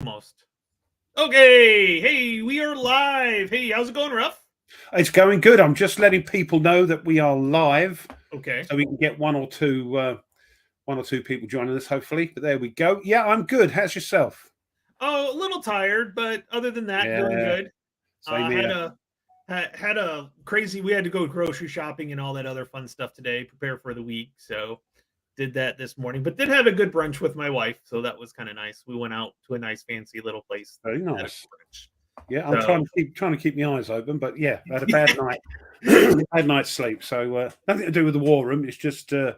Almost. Okay. Hey, we are live. Hey, how's it going, Ruff? It's going good. I'm just letting people know that we are live, Okay. so we can get one or two people joining us, hopefully. But there we go. Yeah, I'm good. How's yourself? Oh, a little tired, but other than that, doing Yeah, good. same Had here. a crazy. We had to go grocery shopping and all that other fun stuff today. Prepare for the week, so did that this morning. But did have a good brunch with my wife, so that was kind of nice. We went out to a nice, fancy little place. Very Had a nice. brunch. Yeah, I'm So trying to keep my eyes open, but yeah, I had a bad night, bad night's sleep. So nothing to do with the war room. It's just I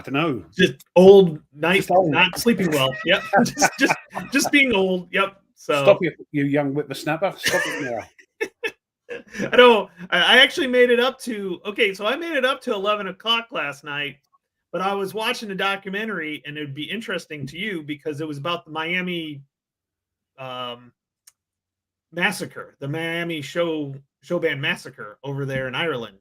don't know, just old night, just old. not sleeping well. Yep. just being old. Yep. Stop So it, you young whippersnapper! Stop it now. I know. I actually made it up to okay. So I made it up to 11 o'clock last night, but I was watching a documentary, and it would be interesting to you because it was about the Miami um, massacre, the Miami show band massacre over there in Ireland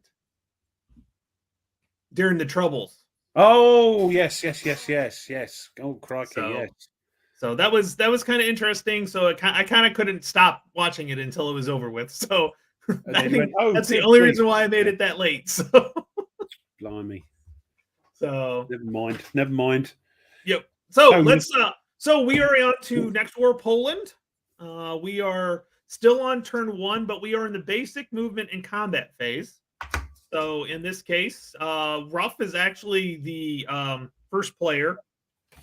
during the Troubles. Oh yes. Oh crikey, So yes. that was kind of interesting. So I kind of couldn't stop watching it until it was over with. So And I then you went, think oh, that's the good only grief. reason why I made Yeah, it that late. blimey. So Never mind. Never mind. yep. So So let's so we are on to next war Poland. We are still on turn one, but we are in the basic movement and combat phase. So in this case, Ruff is actually the first player,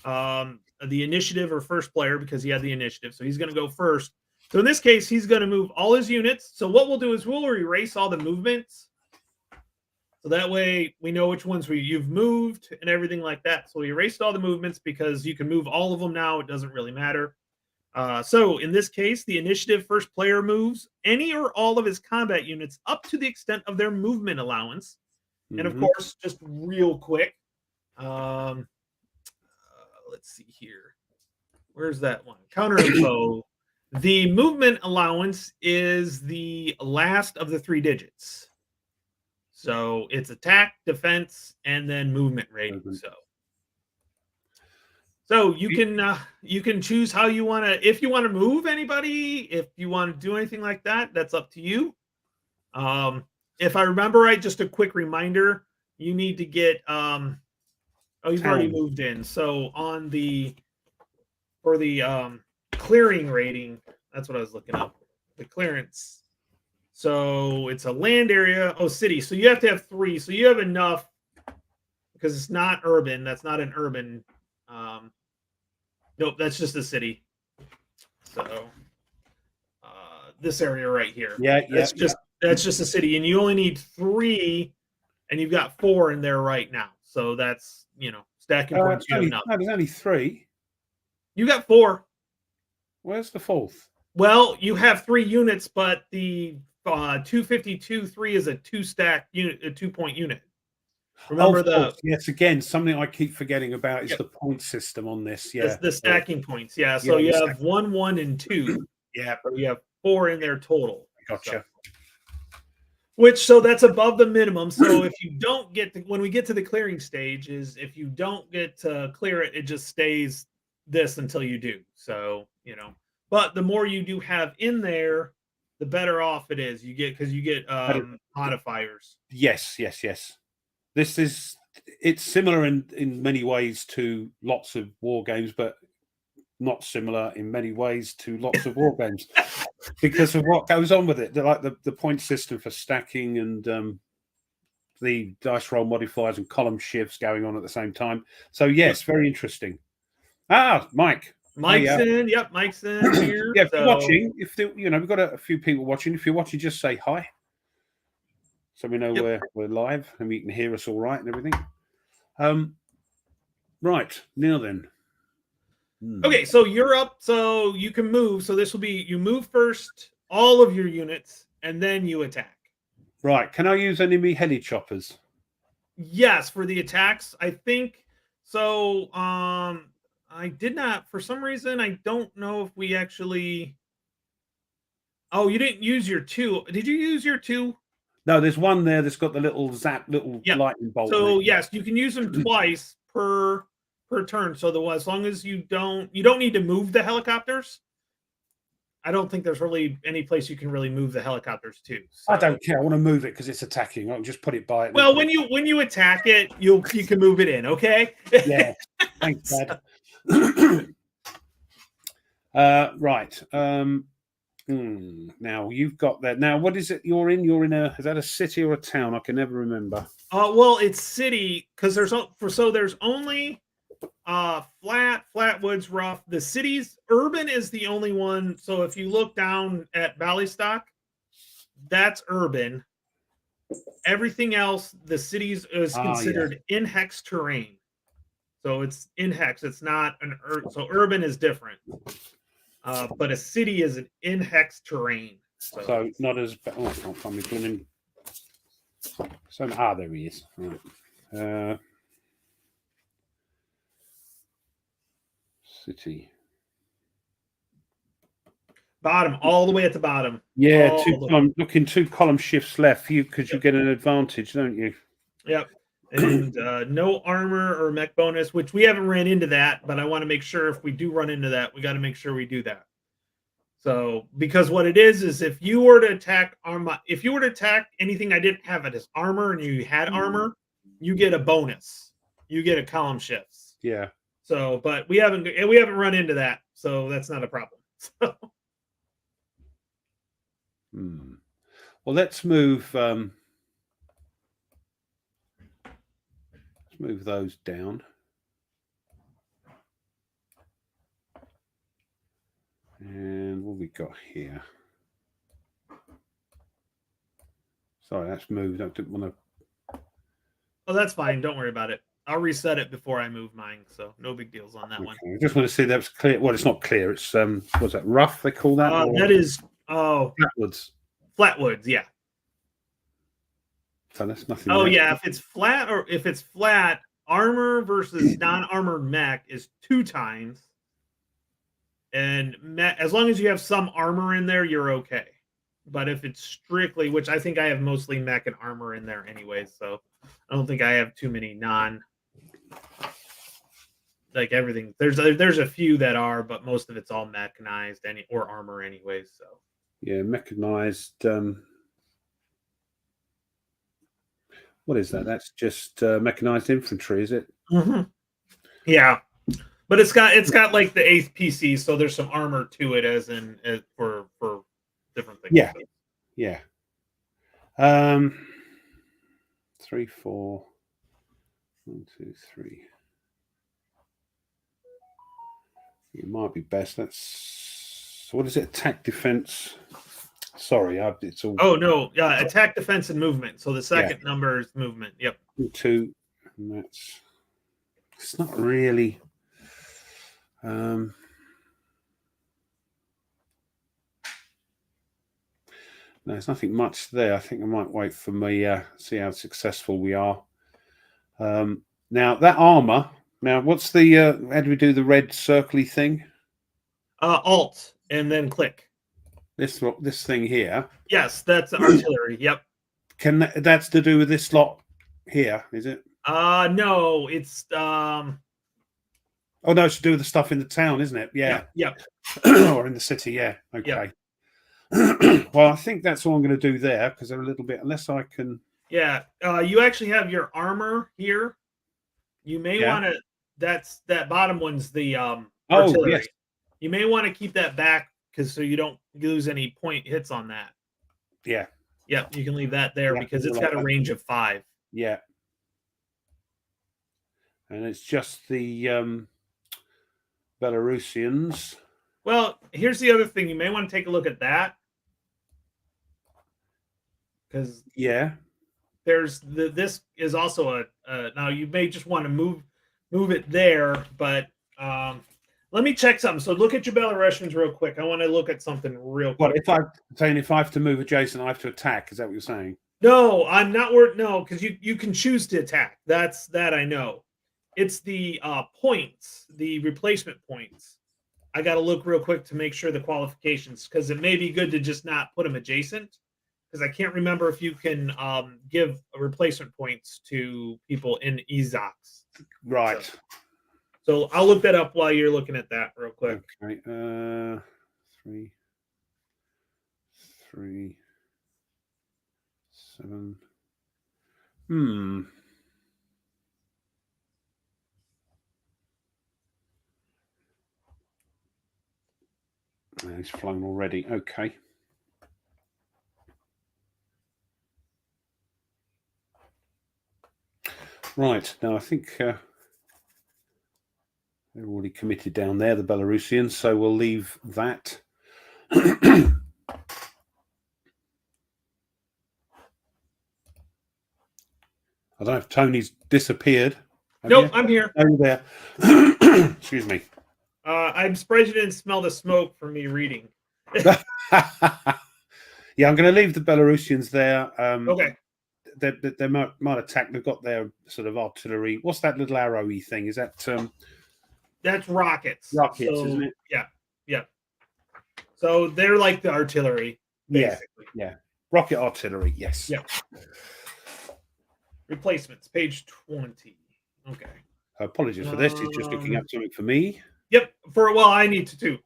the initiative or first player because he had the initiative. So he's going to go first. So in this case, he's going to move all his units. So what we'll do is we'll erase all the movements. So that way we know which ones you've moved and everything like that. So we erased all the movements because you can move all of them now. It doesn't really matter. So in this case, the initiative first player moves any or all of his combat units up to the extent of their movement allowance. And of mhm. course, just real quick, let's see here. Where's that one? Counter info. The movement allowance is the last of the 3 digits. So it's attack, defense, and then movement rating. So you can choose how you want to if you want to move anybody, if you want to do anything like that, that's up to you. If I remember right, just a quick reminder, you need to get oh, you've already Town. moved in. So on the for the clearing rating, that's what I was looking up. The clearance. So it's a land area. Oh, city. So you have to have 3. So you have enough because it's not urban. That's not an urban. Nope, that's just a city. So this area right here. Yeah. That's just a city, and you only need 3, and you've got 4 in there right now. So that's stacking points. You have enough. No, there's only 3. You got 4. Where's the 4th? Well, you have 3 units, but the 252-3 is a 2-stack unit, a 2-point unit. Remember Of course. Yes, again, something I keep forgetting about is the point system on this. Yeah. the stacking points. Yeah. So you have 1, 1, and 2. Yeah. So you have 4 in there total. Gotcha. So that's above the minimum. So if you don't get when we get to the clearing stage, is if you don't get to clear it, it just stays this until you do. So but the more you do have in there, the better off it is. You get because you get modifiers. Yes. It's similar in many ways to lots of war games, but not similar in many ways to lots of war games because of what goes on with it. Like the point system for stacking and the dice roll modifiers and column shifts going on at the same time. So yes, very interesting. Mike. Mike's in. Yep, Mike's in here. Yeah, if you're watching, we've got a few people watching. If you're watching, just say hi, so we know we're live and you can hear us all right and everything. Right now then. Okay, so you're up, so you can move. So this will be you move first, all of your units, and then you attack. Right. Can I use enemy heli choppers? Yes, for the attacks. I think so. I did not for some reason. I don't know if we actually. Oh, you didn't use your 2. Did you use your 2? No, there's one there that's got the little lightning bolt. So yes, you can use them twice per per turn. So as long as you don't need to move the helicopters. I don't think there's really any place you can really move the helicopters to. So. I don't care. I want to move it because it's attacking. I'll just put it by it. Well, when you attack it, you can move it in. Okay. Yeah. Thanks, Dad. Right. Now you've got that. Now, what is it you're in? You're in is that a city or a town? I can never remember. Well, it's city because there's only Flatwoods, Rough. The cities, urban is the only one. So if you look down at Ballystock, that's urban. Everything else, the cities is considered in hex terrain. So it's in hex. It's not an so urban is different. But a city is an in hex terrain. So not as I can't find me blooming. So there he is. Right. City. Bottom, all the way at the bottom. Yeah, I'm looking 2 column shifts left because you get an advantage, don't you? Yep. And no armor or mech bonus, which we haven't ran into that, but I want to make sure if we do run into that, we got to make sure we do that. So, because what it is if you were to attack anything I didn't have it as armor and you had armor, you get a bonus. You get a column shifts. Yeah. So, but we haven't run into that, so that's not a problem. So. Well, let's move those down. And what we got here? Sorry, that's moved. I didn't want to. Oh, that's fine. Don't worry about it. I'll reset it before I move mine, so no big deals on that one. I just want to see that's clear. Well, it's not clear. It's what's that? Rough? They call that? That is Flatwoods. Flatwoods, yeah. So that's nothing. Oh yeah, if it's flat, armor versus non-armored mech is 2 times. And as long as you have some armor in there, you're okay. But if it's strictly, which I think I have mostly mech and armor in there anyways, so I don't think I have too many like everything. There's a few that are, but most of it's all mechanized or armor anyways. So yeah, mechanized. What is that? That's just mechanized infantry, is it? Mm-hmm. Yeah. But it's got like the 8th PC, so there's some armor to it, as for different things. Yeah, yeah. 3, 4, 1, 2, 3. It might be best. What is it? Attack, defense. Sorry, it's all. Oh no, yeah, attack, defense, and movement. So the second number is movement. Yep. 2, and it's not really. No, there's nothing much there. I think I might wait for me, see how successful we are. Now, that armor. Now, what's the, how do we do the red circly thing? Alt, and then click. This thing here. Yes, that's artillery. Yep. That's to do with this slot here, is it? No, it's Oh no, it's to do with the stuff in the town, isn't it? Yeah. Yep. Or in the city, yeah. Okay. Yep. Well, I think that's all I'm going to do there because they're a little bit, unless I can. Yeah. You actually have your armor here. You may want to. That bottom one's the artillery. Yes. You may want to keep that back so you don't lose any point hits on that. Yeah. Yep. You can leave that there because it's got a range of 5. Yeah. And it's just the Belarusians. Well, here's the other thing. You may want to take a look at that. Because there's this is also a now you may just want to move it there, but let me check something. So look at your Belarusians real quick. I want to look at something real quick. Well, if I have to move adjacent, I have to attack. Is that what you're saying? No, I'm not. No, because you can choose to attack. That I know. It's the points, the replacement points. I got to look real quick to make sure the qualifications, because it may be good to just not put them adjacent. Because I can't remember if you can give replacement points to people in EZOCs. Right. So I'll look that up while you're looking at that real quick. Okay. 3, 3, 7. He's flown already. Okay. Right. Now, I think they're already committed down there, the Belarusians, so we'll leave that. I don't know if Tony's disappeared. Nope, I'm here. Over there. Excuse me. I'm surprised you didn't smell the smoke from me reading. Yeah, I'm going to leave the Belarusians there. Okay. They might attack. They've got their sort of artillery. What's that little arrowy thing? Is that that's rockets? Rockets, isn't it? Yeah. So they're like the artillery, basically. Yeah. Rocket artillery. Yes. Yeah. Replacements, page 20. Okay. Apologies for this. He's just looking up something for me. Yep. I need to too.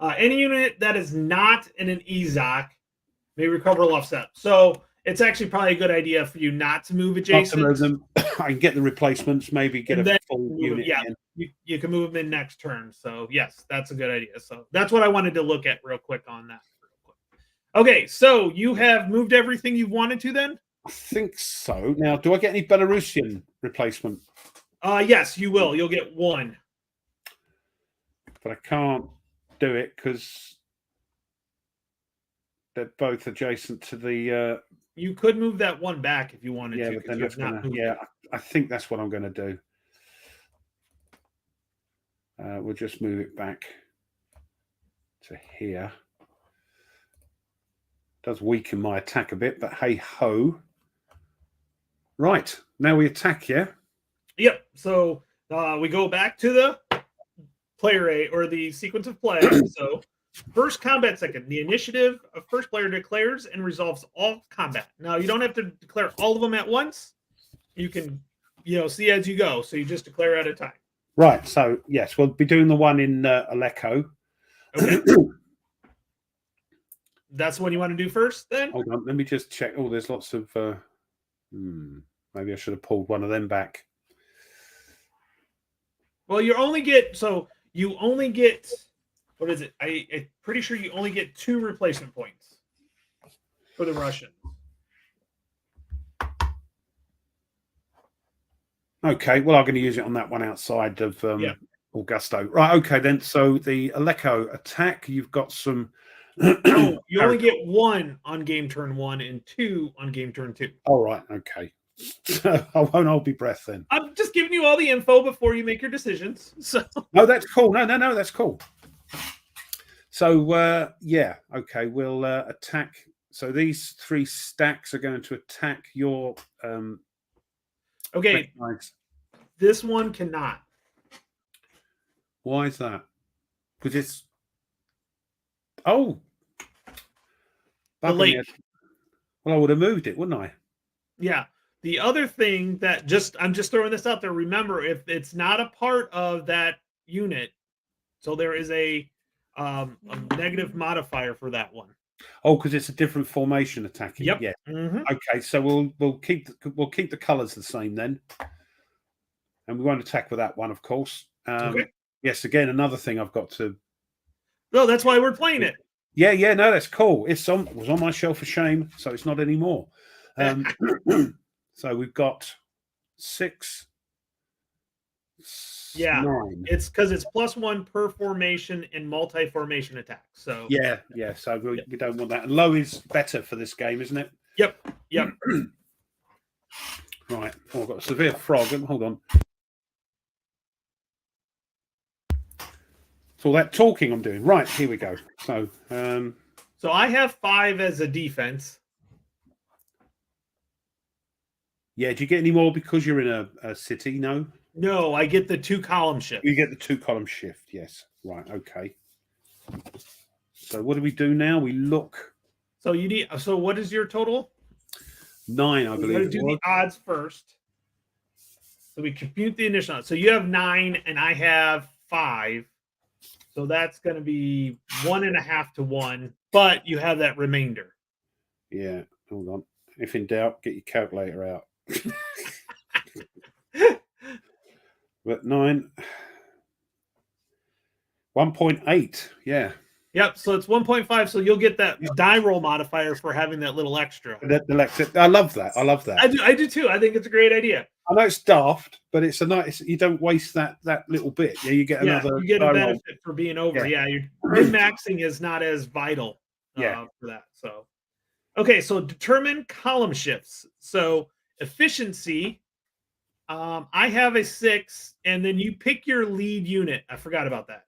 Any unit that is not in an EZOC may recover offset. So it's actually probably a good idea for you not to move adjacent. Not to move them. I can get the replacements, maybe get a full unit. Yeah, you can move them in next turn. So yes, that's a good idea. So that's what I wanted to look at real quick on that. Okay, so you have moved everything you wanted to then? I think so. Now, do I get any Belarusian replacement? Yes, you will. You'll get one. But I can't do it because they're both adjacent to the. You could move that one back if you wanted to. But then that's I think that's what I'm going to do. We'll just move it back to here. Does weaken my attack a bit, but hey ho. Right, now we attack, yeah? Yep. So we go back to the player A or the sequence of play. So first combat second, the initiative of first player declares and resolves all combat. Now you don't have to declare all of them at once. You can, see as you go. So you just declare at a time. Right. So yes, we'll be doing the one in Aleppo. Okay. That's the one you want to do first, then? Hold on, let me just check. Oh, there's lots of. Maybe I should have pulled one of them back. Well, you only get what is it? I'm pretty sure you only get 2 replacement points for the Russian. Okay, well, I'm going to use it on that one outside of Augusto. Right, okay, then. So the Aleppo attack, you've got some. No, you only get 1 on game turn 1 and 2 on game turn 2. All right, okay. So I won't hold my breath then. I'm just giving you all the info before you make your decisions. So no, that's cool. No, that's cool. So okay, we'll attack. So these 3 stacks are going to attack your. Okay, this one cannot. Why is that? Because it's. Oh. The lake. Well, I would have moved it, wouldn't I? Yeah. The other thing that I'm just throwing this out there. Remember, if it's not a part of that unit, so there is a negative modifier for that one. Oh, because it's a different formation attacking. Yep. Yeah. Mm-hmm. Okay, so we'll keep the colours the same then, and we won't attack with that one, of course. Okay. Yes. Again, another thing I've got to. No, that's why we're playing it. Yeah. No, that's cool. It was on my shelf for shame, so it's not anymore. So we've got 6. Yeah, 9. It's because it's +1 per formation in multi-formation attacks. So yeah. So we don't want that. And low is better for this game, isn't it? Yep. Right. Oh, I've got a severe frog. Hold on. It's all that talking I'm doing. Right, here we go. So so I have 5 as a defense. Yeah, do you get any more because you're in a city? No, I get the 2-column shift. You get the 2-column shift, yes. Right, okay. So what do we do now? We look. So what is your total? 9, I believe. We're going to do the odds first. So we compute the initial. So you have 9 and I have 5. So that's going to be 1.5 to 1, but you have that remainder. Yeah, hold on. If in doubt, get your calculator out. But 9, 1.8. Yeah. Yep. So it's 1.5. So you'll get that die roll modifier for having that little extra. I love that. I love that. I do too. I think it's a great idea. I know it's daft, but it's a nice. You don't waste that little bit. Yeah, you get another. You get a benefit for being over. Yeah, your min-maxing is not as vital. For that. So, okay. So determine column shifts. So efficiency. I have a 6, and then you pick your lead unit. I forgot about that.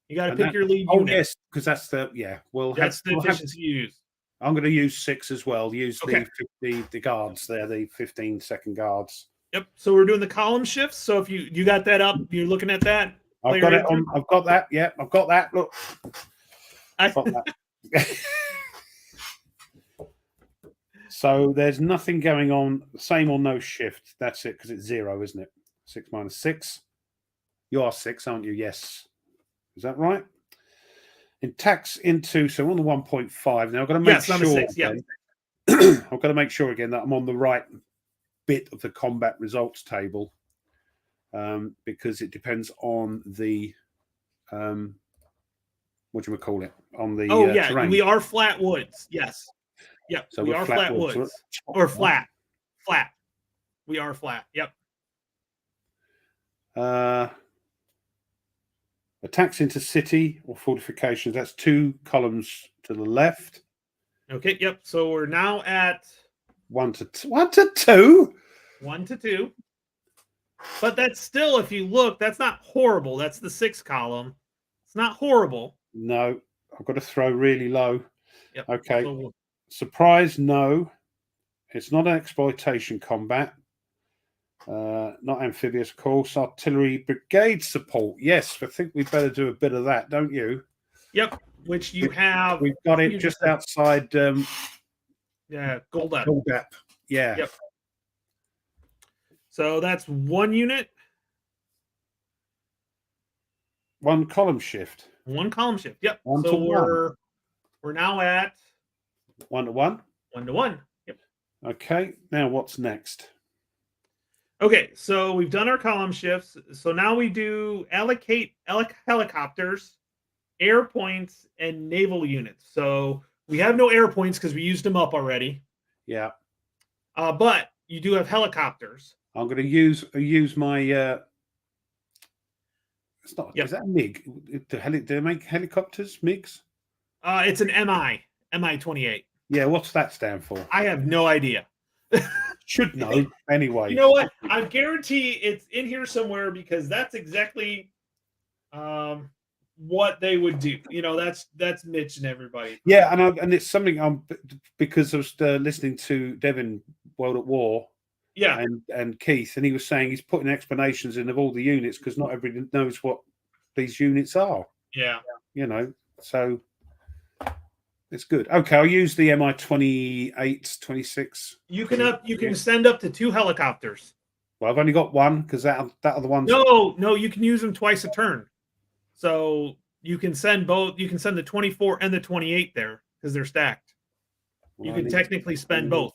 You got to pick your lead unit. Oh yes, because that's the Well, that's the efficiency you use. I'm going to use 6 as well. Use the guards there, the 15-second guards. Yep. So we're doing the column shifts. So if you got that up, you're looking at that. I've got it on. I've got that. Yeah, I've got that. Look. I've got that. So there's nothing going on. Same or no shift. That's it, because it's 0, isn't it? 6 minus 6. You are 6, aren't you? Yes. Is that right? It tacks into, so we're on the 1.5 now. I've got to make sure. 6, yeah. I've got to make sure again that I'm on the right bit of the combat results table, because it depends on the what do we call it, on the terrain. We are flat woods. Yes. Yep. So we are flat woods. Or flat. We are flat. Yep. Attacks into city or fortifications. That's 2 columns to the left. Okay. Yep. So we're now at 1 to 2. 1 to 2. But that's still, if you look, that's not horrible. That's the 6 column. It's not horrible. No, I've got to throw really low. Yep. Okay. So, surprise, no. It's not an exploitation combat. Not amphibious, of course. Artillery brigade support. Yes, I think we'd better do a bit of that, don't you? Yep. Which you have. We've got it just outside. Gold Up. Gold Up. Yeah. Yep. So that's 1 unit. 1 column shift. 1 column shift. Yep. 1 so to 1. We're now at 1 to 1. 1 to 1. Yep. Okay. Now what's next? Okay, so we've done our column shifts. So now we do allocate helicopters, air points, and naval units. So we have no air points because we used them up already. Yeah. But you do have helicopters. I'm going to use my. It's not. Yep. Is that a MiG? Do they make helicopters? MiGs? It's an Mi-28. Yeah. What's that stand for? I have no idea. Should know anyway. You know what? I guarantee it's in here somewhere, because that's exactly what they would do. You know, that's Mitch and everybody. Yeah, and it's something because I was listening to Devin World at War. Yeah, and Keith, and he was saying he's putting explanations in of all the units because not everybody knows what these units are. Yeah, you know, so it's good. Okay, I'll use the Mi-28, 26. You can send up to 2 helicopters. Well, I've only got 1 because that are the ones. No, you can use them twice a turn. So you can send both. You can send the 24 and the 28 there because they're stacked. You can technically spend both.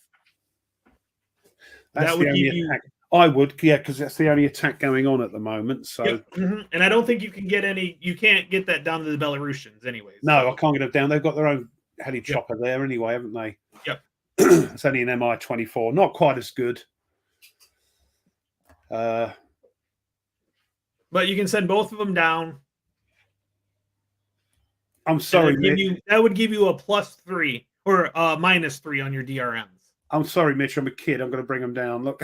That would give you. I would, yeah, because that's the only attack going on at the moment. So, and I don't think you can get any. You can't get that down to the Belarusians, anyways. No, I can't get them down. They've got their own heli chopper there anyway, haven't they? Yep. It's only an Mi-24, not quite as good. But you can send both of them down. I'm sorry, that would give you a +3 or a -3 on your DRMs. I'm sorry, Mitch. I'm a kid. I'm going to bring them down. Look.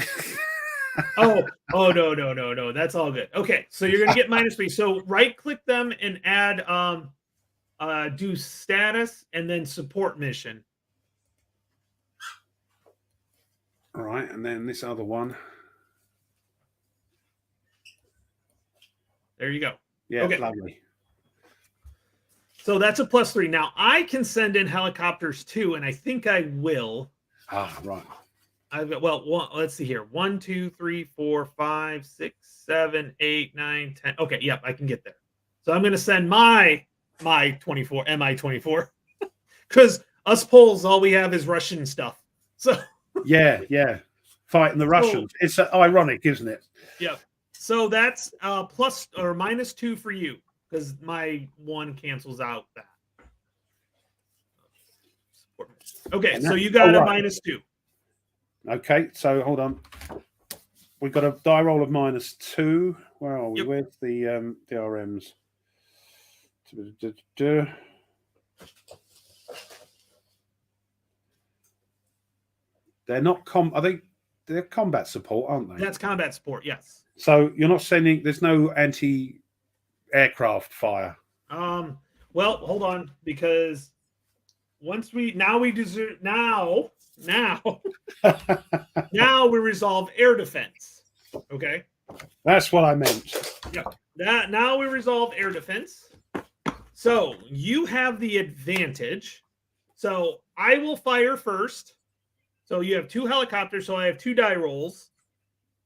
Oh no. That's all good. Okay, so you're going to get -3. So right-click them and add do status and then support mission. All right, and then this other one. There you go. Yeah, okay. Lovely. So that's a +3. Now I can send in helicopters too, and I think I will. Ah, right. I've got let's see here. 1, 2, 3, 4, 5, 6, 7, 8, 9, 10. Okay, yep, I can get there. So I'm gonna send my Mi-24 because us Poles, all we have is Russian stuff. So Yeah. Fighting the Russians. It's ironic, isn't it? yeah. So that's plus or -2 for you because my 1 cancels out that. Okay, so you got a -2. Okay, so hold on. We've got a die roll of -2. Where are we? Yep. Where's the DRMs? They're not I think they're combat support, aren't they? That's combat support, yes. So you're not sending. There's no anti-aircraft fire. Well, hold on, because once now we resolve air defense. Okay. That's what I meant. Yeah. Now we resolve air defense. So you have the advantage. So I will fire first. So you have 2 helicopters. So I have 2 die rolls,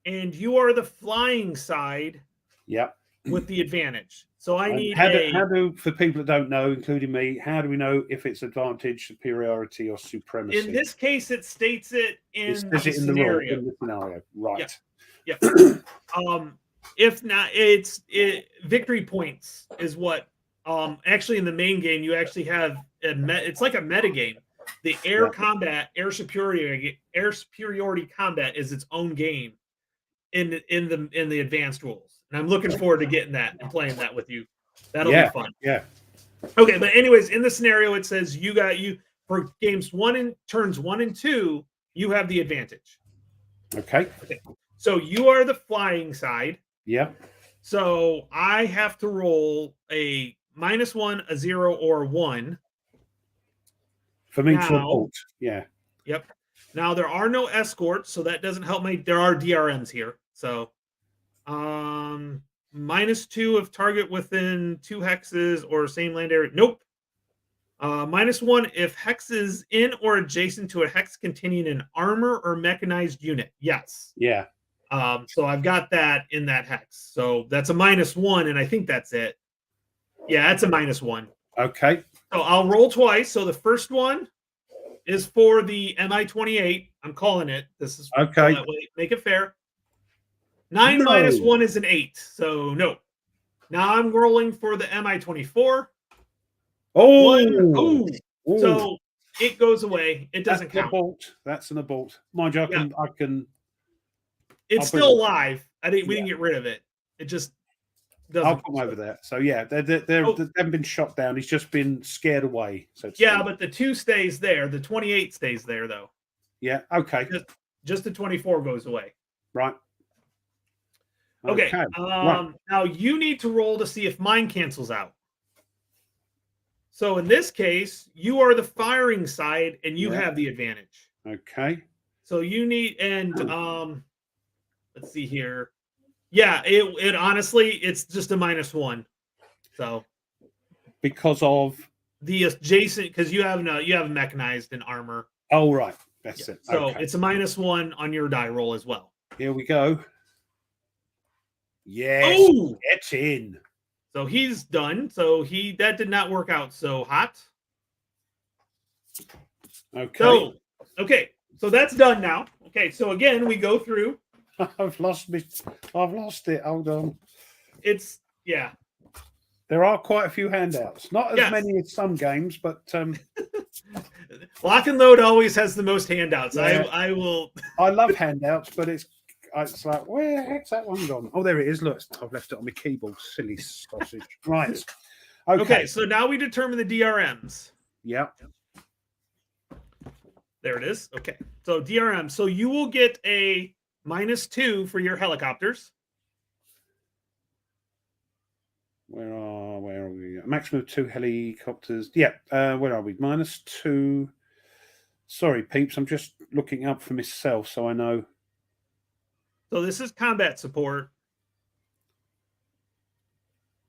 and you are the flying side. Yep. With the advantage. So I need how do for people that don't know, including me, how do we know if it's advantage, superiority, or supremacy? In this case, it states it in the scenario. In the scenario, right? Yeah. If not, victory points is what. Actually, in the main game, you actually have it's like a meta game. The air superiority combat is its own game in the advanced rules. And I'm looking forward to getting that and playing that with you. That'll be fun. Yeah. Okay, but anyways, in the scenario, it says for games turns 1 and 2, you have the advantage. Okay. So you are the flying side. Yeah. So I have to roll a -1, a 0, or a 1. For me to abort. Yeah. Yep. Now there are no escorts, so that doesn't help me. There are DRMs here. So -2 if target within 2 hexes or same land area. Nope. -1 if hex is in or adjacent to a hex containing an armor or mechanized unit. Yes. Yeah. So I've got that in that hex. So that's a -1, and I think that's it. Yeah, that's a -1. Okay. So I'll roll twice. So the first one is for the Mi-28. I'm calling it. This is okay. That way. Make it fair. 9 minus 1 is an 8. So no. Now I'm rolling for the Mi-24. Oh. So it goes away. It doesn't count. Abort. That's an abort. Mind you, I can. It's still alive. We didn't get rid of it. It just doesn't. I'll come over there. So yeah, they haven't been shot down. He's just been scared away. So but the 2 stays there. The 28 stays there though. Yeah. Okay. Just the 24 goes away. Right. Okay. Now you need to roll to see if mine cancels out. So in this case, you are the firing side and you have the advantage. Okay. So you need let's see here. Yeah, it honestly it's just a -1. So because of the adjacent, because you have mechanized and armor. Oh right. That's it. So it's a -1 on your die roll as well. Here we go. Yes. Oh, it's in. So he's done. So that did not work out so hot. Okay. So that's done now. Okay. So again, we go through. I've lost it. Hold on. There are quite a few handouts. Not as many as some games, but Lock and Load always has the most handouts. Yeah. I love handouts, but it's like, where the heck's that one gone? Oh, there it is. Look, I've left it on my keyboard. Silly sausage. Right. Okay. So now we determine the DRMs. Yeah. There it is. Okay. So DRM. So you will get a -2 for your helicopters. Where are we? A maximum of 2 helicopters. Yeah. Where are we? -2. Sorry, peeps. I'm just looking up for myself so I know. So this is combat support.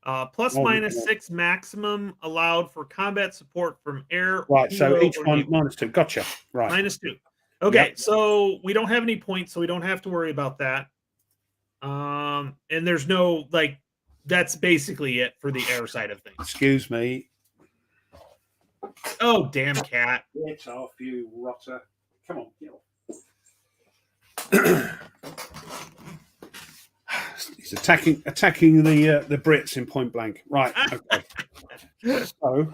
±6 maximum allowed for combat support from air. Right. So each one -2. Gotcha. Right. -2. Okay, Yep. so we don't have any points, so we don't have to worry about that. And there's no like that's basically it for the air side of things. Excuse me. Oh, damn cat. Get off, you rotter. Come on, get off. He's attacking the Brits in point blank. Right. Okay.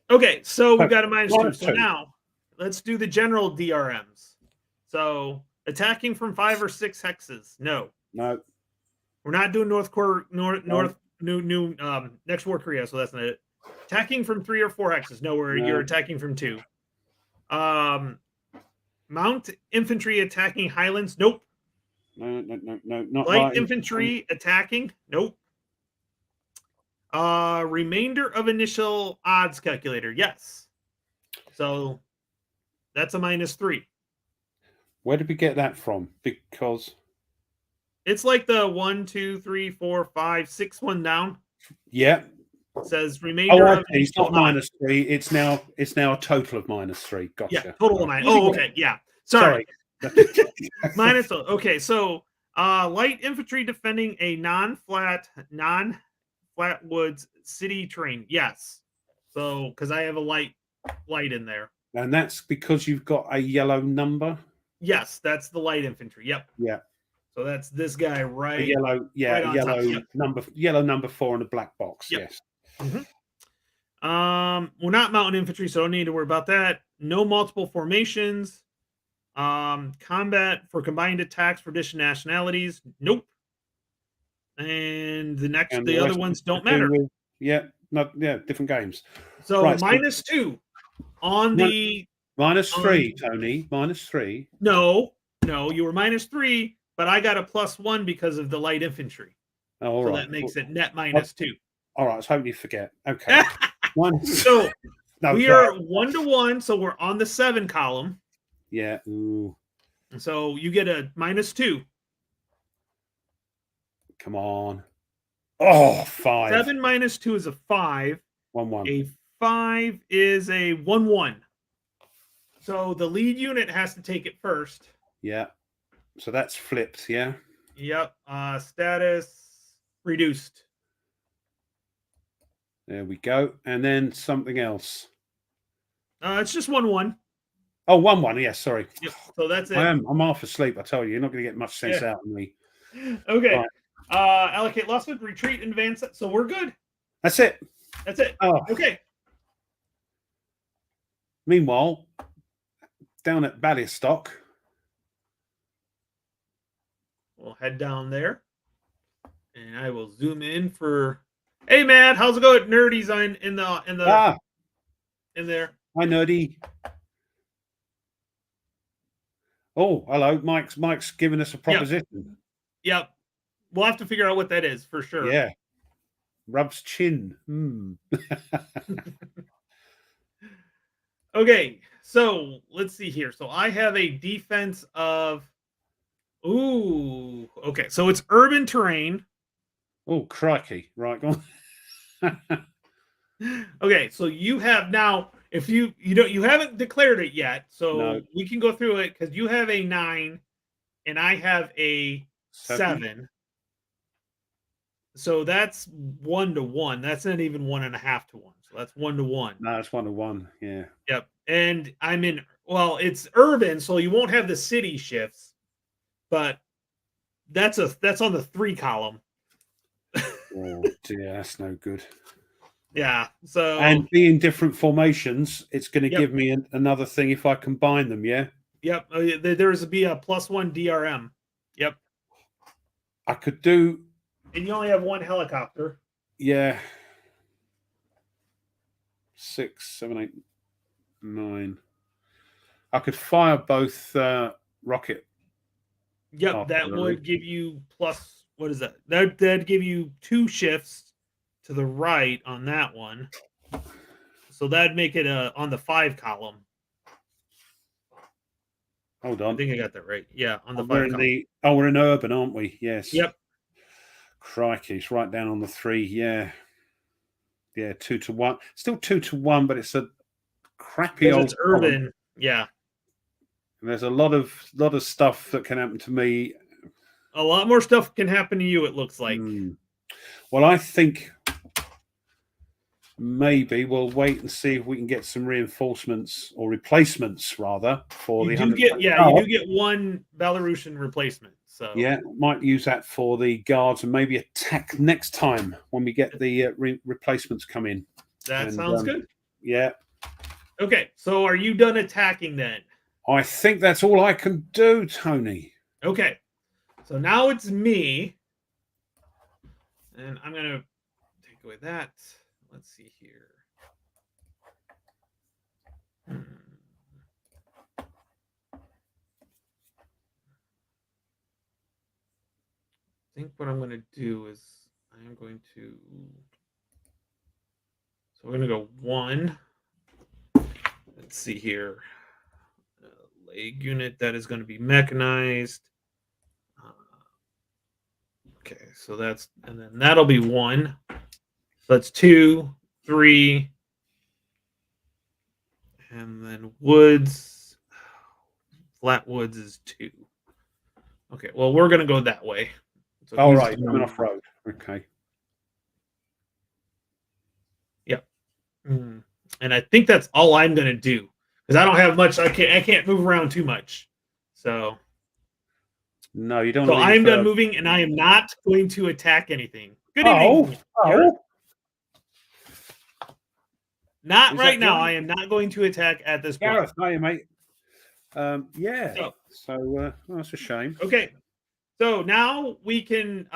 Okay, so we've got a -2. minus So two. now let's do the general DRMs. So attacking from 5 or 6 hexes. No. No. We're not doing Next War Korea, so that's not it. Attacking from 3 or 4 hexes. No, you're attacking from 2. Mount infantry attacking Highlands. Nope. No. Not Light infantry attacking. Nope. Remainder of initial odds calculator. Yes. So that's a -3. Where did we get that from? Because it's like the 1, 2, 3, 4, 5, 6 one down. Yeah. It says remainder of it's not -3. It's now a total of -3. Gotcha. Yeah, total of -. Oh, okay. Yeah. Sorry. Minus. Okay, so light infantry defending a non-flat woods city terrain. Yes. So because I have a light in there. And that's because you've got a yellow number. Yes, that's the light infantry. Yep. Yeah. So that's this guy right. Yellow number 4 in a black box. Yep. Yes. Mm-hmm. We're not mountain infantry, so don't need to worry about that. No multiple formations. Combat for combined attacks for different nationalities. Nope. And the other ones don't matter. Different games. So right, -2 on the -3, Tony. -3. No, you were -3, but I got a +1 because of the light infantry. Oh, all so right. That makes it net -2. All right, I was hoping you forget. Okay. So we are 1-1, so we're on the 7 column. Yeah. Ooh. So you get a -2. Come on. Oh, 5. 7 -2 is a 5. 1-1. A 5 is a 1-1. So the lead unit has to take it first. Yeah. So that's flipped, yeah? Yep. Status reduced. There we go. And then something else. It's just 1-1. Oh, 1-1. Yeah, sorry. Yep. So that's it. I'm half asleep, I tell you. You're not going to get much sense out of me. Okay. Right. Allocate Lustwood, retreat, advance. So we're good. That's it. That's it. Oh. Okay. Meanwhile, down at Ballystock, we'll head down there, and I will zoom in for. Hey, Matt, how's it going? Nerdy's in there. Hi, Nerdy. Oh, hello, Mike's giving us a proposition. Yep. We'll have to figure out what that is for sure. Yeah. Rubs chin. Okay, so let's see here. So I have a defense of. Ooh. Okay, so it's urban terrain. Oh, crikey! Right, go on. Okay, so you have now. If you haven't declared it yet, so we can go through it because you have a 9, and I have a 7. So that's 1-1. That's not even 1.5 to 1. So that's 1-1. No, it's 1-1. Yeah. Yep. And I'm in. Well, it's urban, so you won't have the city shifts, but that's on the 3 column. Oh dear, that's no good. Yeah. So and being different formations, it's going to give me another thing if I combine them. Yeah. Yep. There's be a +1 DRM. Yep. I could do. And you only have 1 helicopter. Yeah. 6, 7, 8, 9. I could fire both rocket. Yep, that would give you plus. What is that? That'd give you 2 shifts to the right on that one. So that'd make it on the 5 column. Hold on. I think I got that right. Yeah, on the 5 column. We're in urban, aren't we? Yes. Yep. Crikey, it's right down on the 3. Yeah. Yeah, 2-1. Still 2-1, but it's a crappy old. It's urban. Column. Yeah. And there's a lot of stuff that can happen to me. A lot more stuff can happen to you, it looks like. Well, I think maybe we'll wait and see if we can get some reinforcements or replacements, rather, for You the do get, you do get one Belarusian replacement. So yeah, might use that for the guards and maybe attack next time when we get the replacements come in. That sounds good. Yeah. Okay, so are you done attacking then? I think that's all I can do, Tony. Okay, so now it's me, and I'm gonna take away that. Let's see here. I think what I'm going to do is I'm going to. So we're going to go 1. Let's see here. Leg unit that is going to be mechanized. Okay, so that's, and then that'll be 1. So that's 2, 3, and then woods. Flat woods is 2. Okay, well, we're going to go that way. So all right, coming off road. Okay. Yep. And I think that's all I'm going to do because I don't have much. I can't move around too much. So no, you don't. So I'm done moving, and I am not going to attack anything. Good evening. Not right now. I am not going to attack at this point. Gareth, hi, mate. Yeah. So that's a shame. Okay. So now we can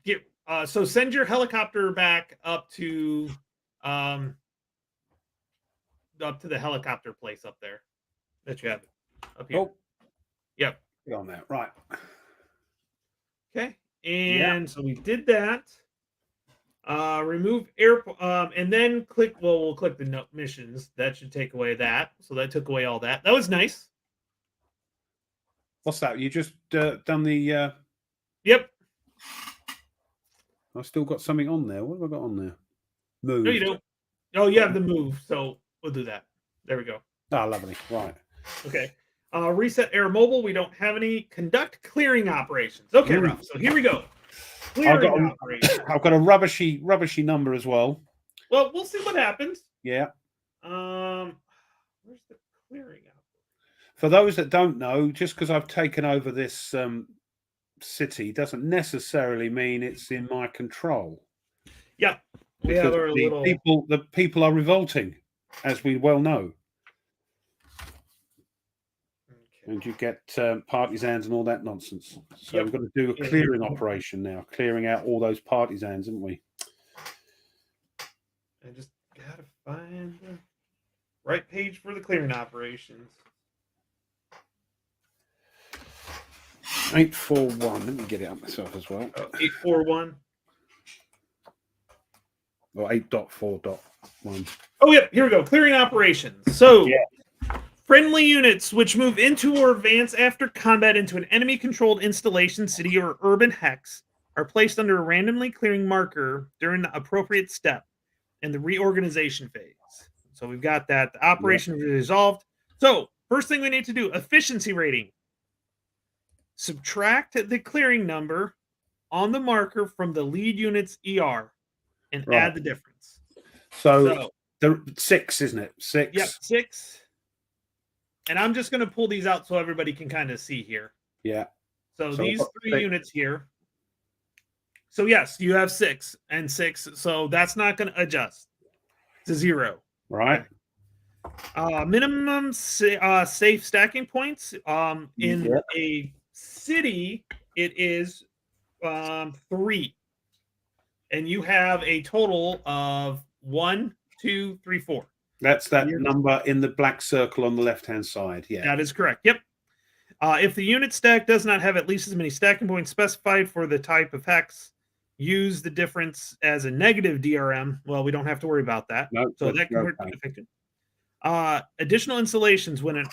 get. So send your helicopter back up to the helicopter place up there that you have up here. Oh. Yep. Get on that. Right. Okay. And so we did that. Remove air, and then click. Well, we'll click the missions. That should take away that. So that took away all that. That was nice. What's that? You just done the. Yep. I've still got something on there. What have I got on there? Move. No, you don't. Oh, you have the move. So we'll do that. There we go. Ah, lovely. Right. Okay. Reset air mobile. We don't have any. Conduct clearing operations. Okay, Ralph. So here we go. Clearing operations. I've got a rubbishy number as well. Well, we'll see what happens. Yeah. Where's the clearing operation? For those that don't know, just because I've taken over this city doesn't necessarily mean it's in my control. Yeah. The people are revolting, as we well know. Okay. And you get partisans and all that nonsense. So we've got to do a clearing operation now, clearing out all those partisans, haven't we? I just gotta find the right page for the clearing operations. 841. Let me get it up myself as well. 841. Or 8.4.1. Oh, yeah. Here we go. Clearing operations. So, friendly units which move into or advance after combat into an enemy-controlled installation, city, or urban hex are placed under a randomly clearing marker during the appropriate step in the reorganization phase. So we've got that. The operation is resolved. So, first thing we need to do, efficiency rating. Subtract the clearing number on the marker from the lead unit's ER and add the difference. So the 6, isn't it? 6. Yep, 6. And I'm just going to pull these out so everybody can kind of see here. Yeah. So these 3 units here. So yes, you have 6 and 6. So that's not going to adjust to 0. Right. Minimum safe stacking points. In a city, it is 3. And you have a total of 1, 2, 3, 4. That's that number in the black circle on the left-hand side. Yeah, that is correct. Yep. If the unit stack does not have at least as many stacking points specified for the type of hex, use the difference as a negative DRM. Well, we don't have to worry about that. No, so that can be affected. Additional installations. When an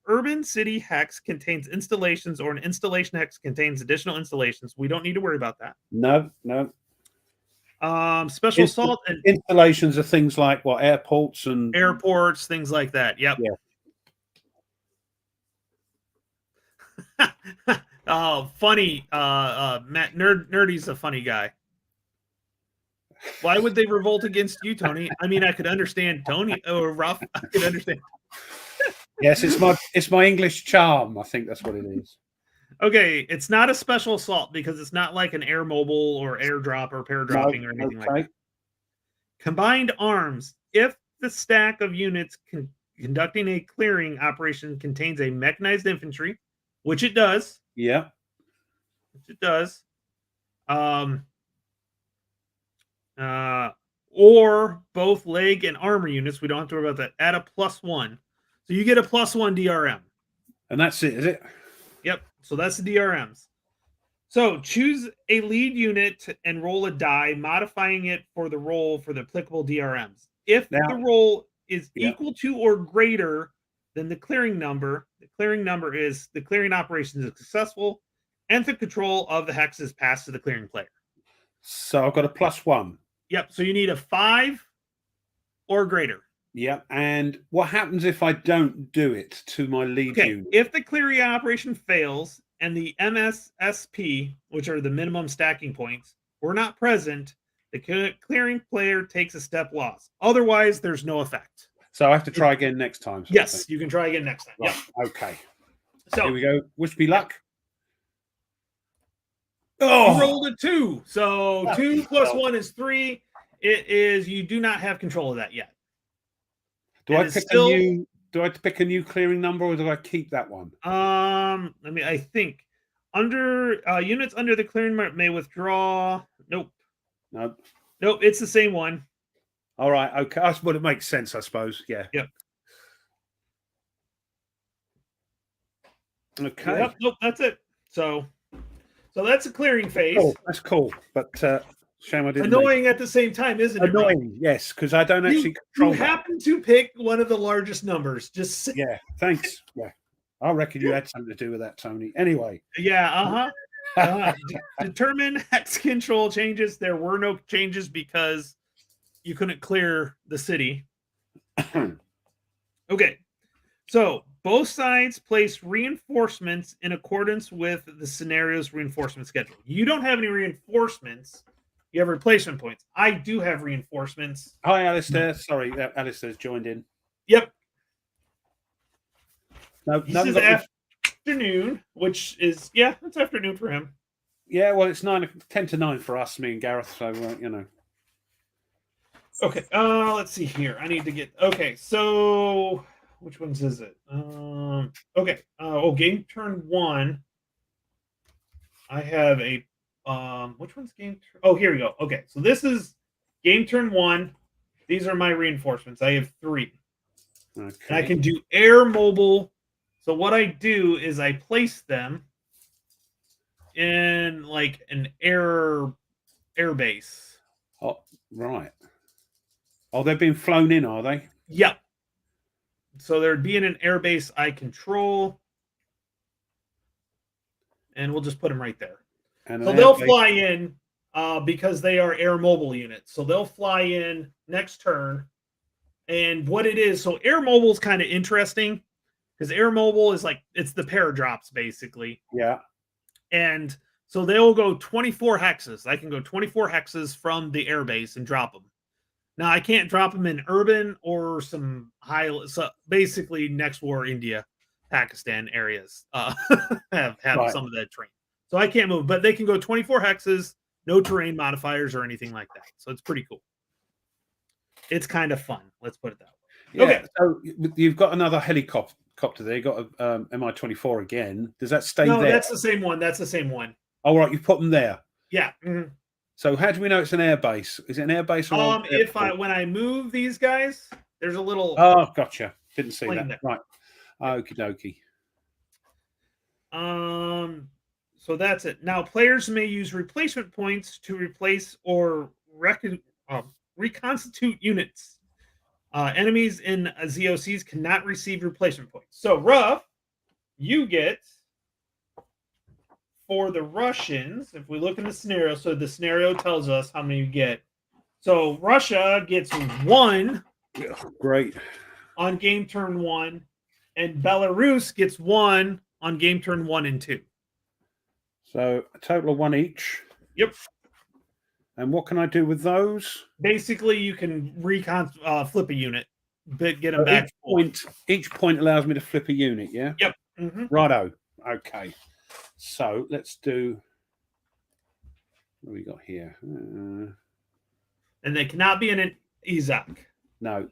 urban city hex contains installations or an installation hex contains additional installations, we don't need to worry about that. No. Special assault and installations are things like airports, things like that. Yep. Yeah. Oh, funny. Matt Nerdy's a funny guy. Why would they revolt against you, Tony? I mean, I could understand Tony or Ruff. I could understand. Yes, it's my English charm. I think that's what it is. Okay, it's not a special assault because it's not like an air mobile or airdrop or paradropping or anything like that. Combined arms. If the stack of units conducting a clearing operation contains a mechanized infantry, which it does. Yeah. Which it does. Or both leg and armor units. We don't have to worry about that. Add a +1. So you get a +1 DRM. And that's it, is it? Yep. So that's the DRMs. So choose a lead unit and roll a die, modifying it for the roll for the applicable DRMs. If the roll is equal to or greater than the clearing number is the clearing operation is successful, and the control of the hex is passed to the clearing player. So I've got a +1. Yep. So you need a 5 or greater. Yeah. And what happens if I don't do it to my lead unit? If the clearing operation fails and the MSSP, which are the minimum stacking points, were not present, the clearing player takes a step loss. Otherwise, there's no effect. So I have to try again next time. Yes, you can try again next time. Right. Yep. Okay. So here we go. Wish me luck. Oh, you rolled a 2. So 2 + 1 is 3. It is you do not have control of that yet. Do I pick a new clearing number, or do I keep that one? I think under units under the clearing may withdraw. Nope. It's the same one. All right. Okay. That's what it makes sense, I suppose. Yeah. Yep. Okay. Yep. Nope. That's it. So that's a clearing phase. Oh, that's cool. But shame I didn't. Annoying at the same time, isn't it? Annoying, yes, because I don't actually control. You happen to pick one of the largest numbers. Just thanks. Yeah, I reckon you had something to do with that, Tony. Anyway. Yeah. Determine hex control changes. There were no changes because you couldn't clear the city. Okay. So both sides place reinforcements in accordance with the scenario's reinforcement schedule. You don't have any reinforcements. You have replacement points. I do have reinforcements. Hi, Alistair. Sorry, Alistair's joined in. Yep. No, this is afternoon, which is, it's afternoon for him. Yeah, well, it's 10 to 9 for us, me and Gareth, so, Okay, let's see here. I need to get, so which ones is it? Game turn 1. I have a, which one's game turn? Oh, here we go. Okay, so this is game turn 1. These are my reinforcements. I have 3. Okay. And I can do air mobile. So what I do is I place them in like an air base. Oh, right. Oh, they're being flown in, are they? Yep. So there'd be in an air base I control. And we'll just put them right there. And so they'll fly in because they are air mobile units. So they'll fly in next turn. And what it is, so air mobile is kind of interesting because air mobile is like, it's the paradrops basically. Yeah. And so they'll go 24 hexes. I can go 24 hexes from the air base and drop them. Now I can't drop them in urban or some so basically next war, India, Pakistan areas have some of that terrain. So I can't move, but they can go 24 hexes, no terrain modifiers or anything like that. So it's pretty cool. It's kind of fun. Let's put it that way. Yeah, okay. So you've got another helicopter there. You've got a Mi-24 again. Does that stay there? No, that's the same one. That's the same one. Oh, right. You've put them there. Yeah. Mm-hmm. So how do we know it's an air base? Is it an air base? Or when I move these guys, there's a little. Oh, gotcha. Didn't see that. There. Right. Okie dokie. So that's it. Now players may use replacement points to replace or reconstitute units. Enemies in ZOCs cannot receive replacement points. So Ruff, you get for the Russians, if we look in the scenario, so the scenario tells us how many you get. So Russia gets 1. Great. On game turn 1, and Belarus gets 1 on game turn 1 and 2. So a total of 1 each. Yep. And what can I do with those? Basically, you can flip a unit, but get them So back. each point allows me to flip a unit, yeah? Yep. Mm-hmm. Righto. Okay. So let's do. What do we got here? And they cannot be in an Izak. No.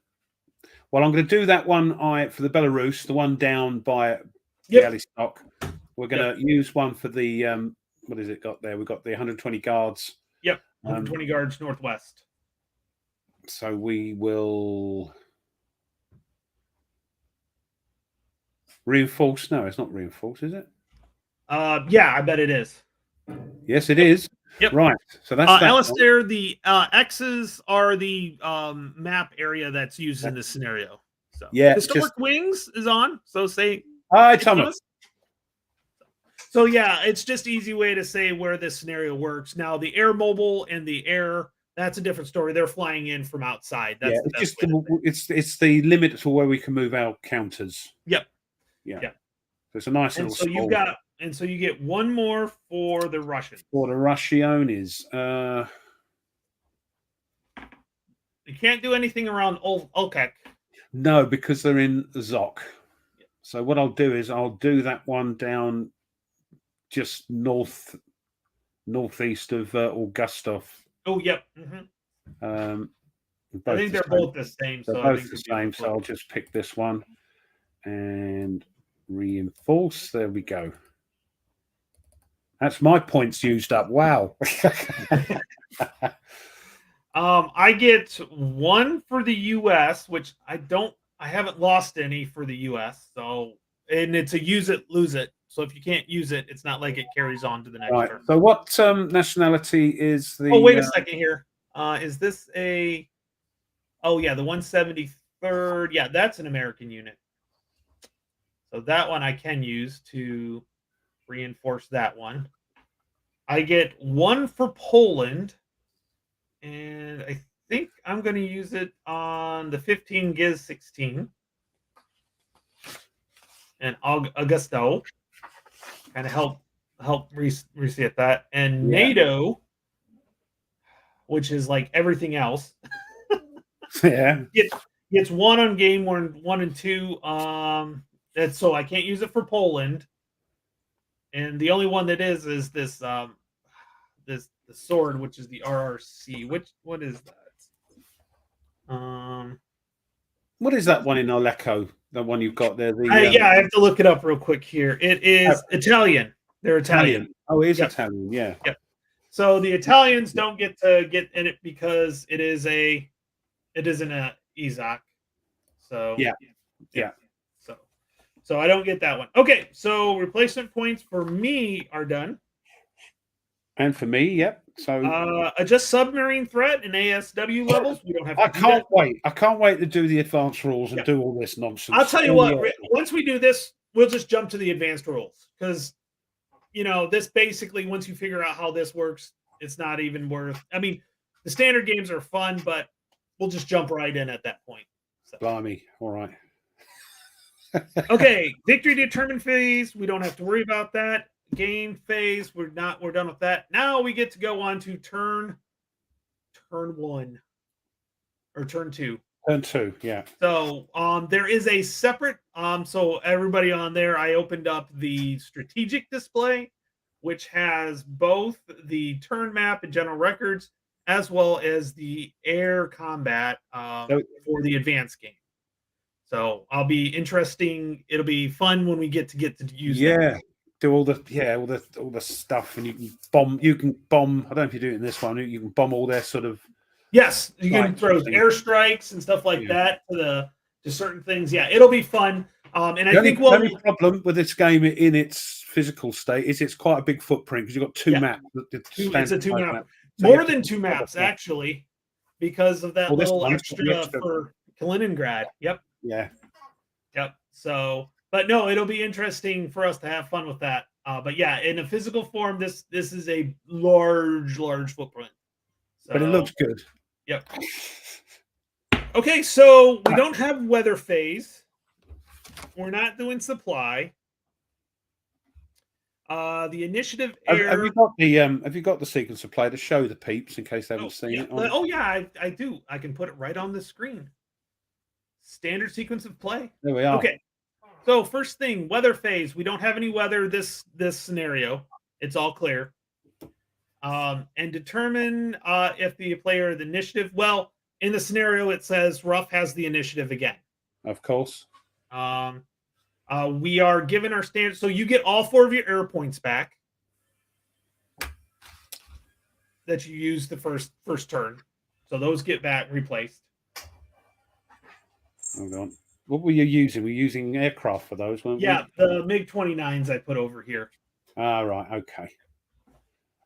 Well, I'm going to do that one for the Belarus, the one down by Bialystok. We're going to use one for the what has it got there? We've got the 120 guards. Yep, 120 guards northwest. So we will reinforce. No, it's not reinforce, is it? Yeah, I bet it is. Yes, it is. Yep. Right. So that's that Alistair, the X's are the map area that's used in this scenario. So yeah, Historic Wings is on. So say hi, Thomas. So yeah, it's just easy way to say where this scenario works. Now the air mobile and the air, that's a different story. They're flying in from outside. That's it's the limit to where we can move our counters. Yep. Yeah. So it's a nice little. So you get one more for the Russians. For the Russianis. You can't do anything around Ulkek. No, because they're in Zok. Yeah. So what I'll do is I'll do that one down just northeast of Augustov. Oh, yep. Mm-hmm. I think they're both the same. They're both the same. So I'll just pick this one and reinforce. There we go. That's my points used up. Wow. I get one for the US, which I haven't lost any for the US. So, and it's a use it, lose it. So if you can't use it, it's not like it carries on to the next turn. So what nationality is the... Oh, wait a second here. Is this a... Oh, yeah, the 173rd. Yeah, that's an American unit. So that one I can use to reinforce that one. I get one for Poland. And I think I'm going to use it on the 15 Giz 16. And Augusto. Kind of help reset that. And NATO, which is like everything else. Yeah. Gets one on game 1 and 2. That's so I can't use it for Poland. And the only one that is this the sword, which is the RRC. What is that? What is that one in Aleppo? The one you've got there? I have to look it up real quick here. It is Italian. They're Italian. Oh, it is Italian. Yeah. Yep. So the Italians don't get to get in it because it isn't a Izak. So yeah. So I don't get that one. Okay, so replacement points for me are done. And for me, yep. So adjust submarine threat and ASW levels. We don't have to I can't wait to do the advanced rules and do all this nonsense. I'll tell you what, once we do this, we'll just jump to the advanced rules. Because this basically, once you figure out how this works, it's not even worth. I mean, the standard games are fun, but we'll just jump right in at that point. So. Blimey. All right. Okay, victory determined phase. We don't have to worry about that. Game phase. We're done with that. Now we get to go on to turn 1 or turn 2. Turn 2, yeah. So there is a separate so everybody on there, I opened up the strategic display, which has both the turn map and general records, as well as the air combat for the advanced game. So It'll be fun when we get to use that. Do all the stuff, and you can bomb. I don't know if you do it in this one. You can bomb all their sort of. Yes, you can throw airstrikes and stuff like that to certain things. Yeah, it'll be fun. And I think the only problem with this game in its physical state is it's quite a big footprint because you've got two maps. It's a 2 map, more than 2 maps actually, because of that little extra for Kaliningrad. Yep. Yeah. Yep. So. But no, it'll be interesting for us to have fun with that. But yeah, in a physical form, this is a large footprint. So, but it looks good. Yep. Okay, so we don't have weather phase. We're not doing supply. The initiative Have air. have you got the sequence of play to show the peeps in case they haven't seen yeah. it? On... Oh yeah, I do. I can put it right on the screen. Standard sequence of play. There we are. Okay. So first thing, weather phase. We don't have any weather this scenario. It's all clear. And determine if the player the initiative. Well, in the scenario, it says Ruff has the initiative again. Of course. We are given our standard, so you get all 4 of your error points back that you used the first turn. So those get back replaced. Hold on. What were you using? Were you using aircraft for those, weren't Yeah, the MiG-29s I put over here. Ah, right. Okay.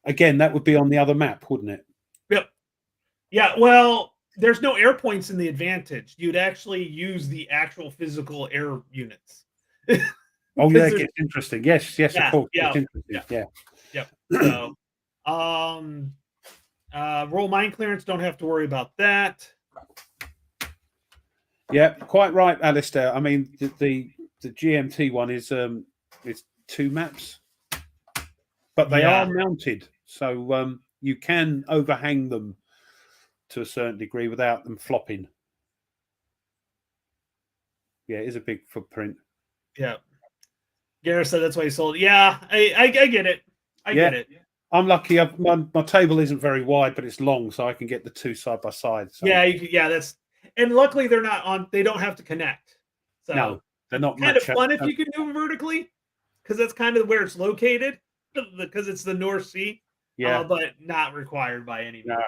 Again, that would be on the other map, wouldn't it? Yep. Yeah, well, there's no air points in the advantage. You'd actually use the actual physical air units. Oh, yeah, it gets interesting. Yes, Yeah, of course. yeah, It's interesting. Yep. So, roll mine clearance. Don't have to worry about that. Yeah, quite right, Alistair. I mean, the GMT one is 2 maps, but they Yeah. are mounted, so you can overhang them to a certain degree without them flopping. Yeah, it is a big footprint. Yeah. Gareth said that's why he sold. Yeah, I get it. I get it. I'm lucky. My table isn't very wide, but it's long, so I can get the 2 side by side. So. Yeah, that's, and luckily they're not on. They don't have to connect. So no, they're not. Kind of fun if you can do them vertically, because that's kind of where it's located, because it's the North Sea. Yeah, but not required by any means. Nah.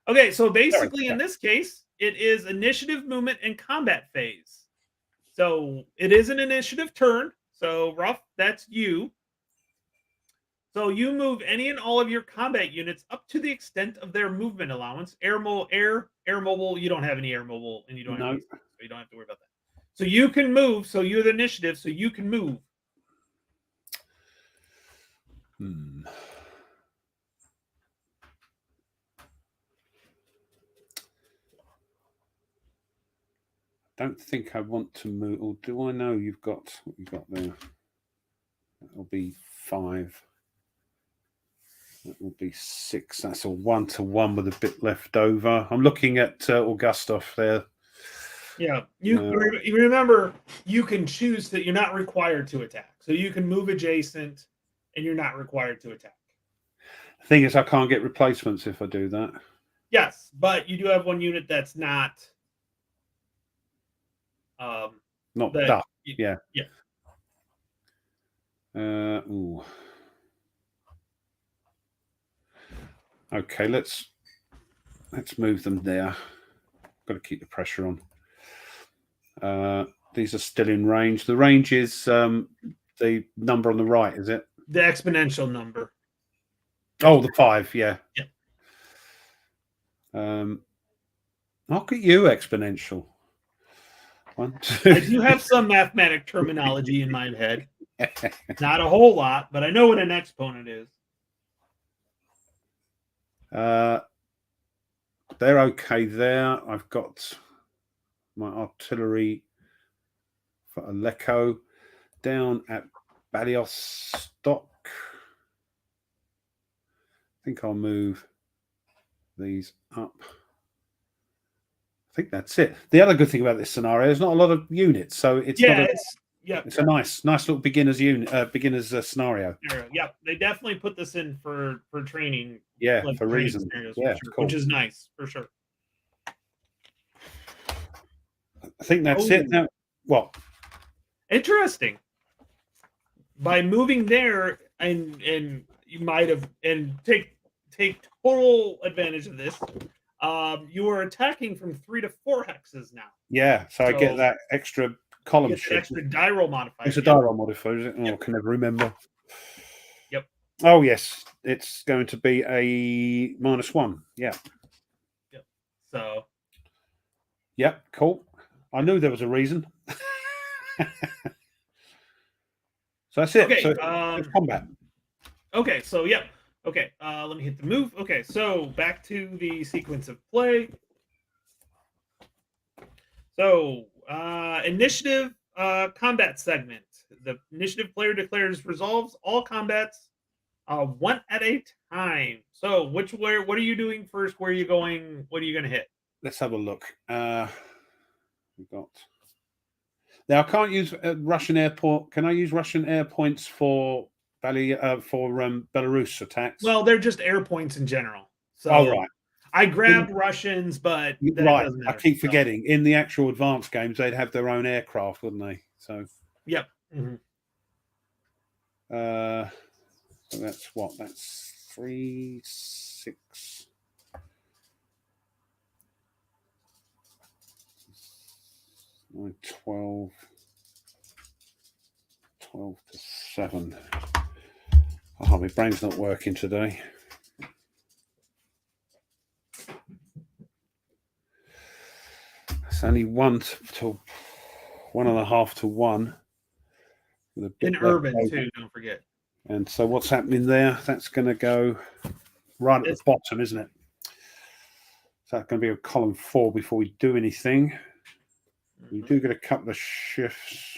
Okay, so basically in this case, it is initiative, movement, and combat phase. So it is an initiative turn. So Ruff, that's you. So you move any and all of your combat units up to the extent of their movement allowance. Air mobile. You don't have any air mobile, and you don't have so you don't have to worry about that. So you can move. So you're the initiative. So you can move. Don't think I want to move. Or do I know you've got what you've got there? That'll be 5. That will be 6. That's a 1-to-1 with a bit left over. I'm looking at Augustov there. Yeah, you remember you can choose that you're not required to attack. So you can move adjacent, and you're not required to attack. The thing is, I can't get replacements if I do that. Yes, but you do have one unit that's not. Duck. Yeah. Yeah. Ooh. Okay, let's move them there. Got to keep the pressure on. These are still in range. The range is the number on the right, is it? The exponential number. Oh, the 5, yeah. Yeah. Look at you, exponential. 1, 2. I do have some mathematic terminology in my head. Not a whole lot, but I know what an exponent is. They're okay there. I've got my artillery for Aleko down at Baliostok. I think I'll move these up. I think that's it. The other good thing about this scenario is not a lot of units, so it's it's a nice little beginner's scenario. Yeah, they definitely put this in for training. Yeah, for reasons. Yeah, sure, cool. Which is nice for sure. I think that's it now. What? Interesting. By moving there, and you might have take total advantage of this. You are attacking from 3 to 4 hexes now. Yeah, so I get that extra column shift. Extra die roll modifier. It's a die roll modifier, is it? Oh, I can never remember. Yep. Oh yes, it's going to be a -1. Yeah. Yep. So. Yep. Cool. I knew there was a reason. So that's it. Okay. So it's combat. Okay. So yeah. Okay. Let me hit the move. Okay. So back to the sequence of play. So initiative combat segment. The initiative player declares resolves all combats one at a time. So what are you doing first? Where are you going? What are you going to hit? Let's have a look. We've got. Now I can't use Russian airport. Can I use Russian air points for Belarus attacks? Well, they're just air points in general. So right. I grabbed Russians, but that right. doesn't I matter. keep forgetting. In the actual advanced games, they'd have their own aircraft, wouldn't they? So. Yep. Mm-hmm. So that's what? That's 3, 6. 9, 12. 12 to 7. Oh, my brain's not working today. It's only 1.5 to 1. In urban too, don't forget. And so what's happening there? That's going to go right at the bottom, isn't it? So that's going to be a column 4 before we do anything. Mm-hmm. We do get a couple of shifts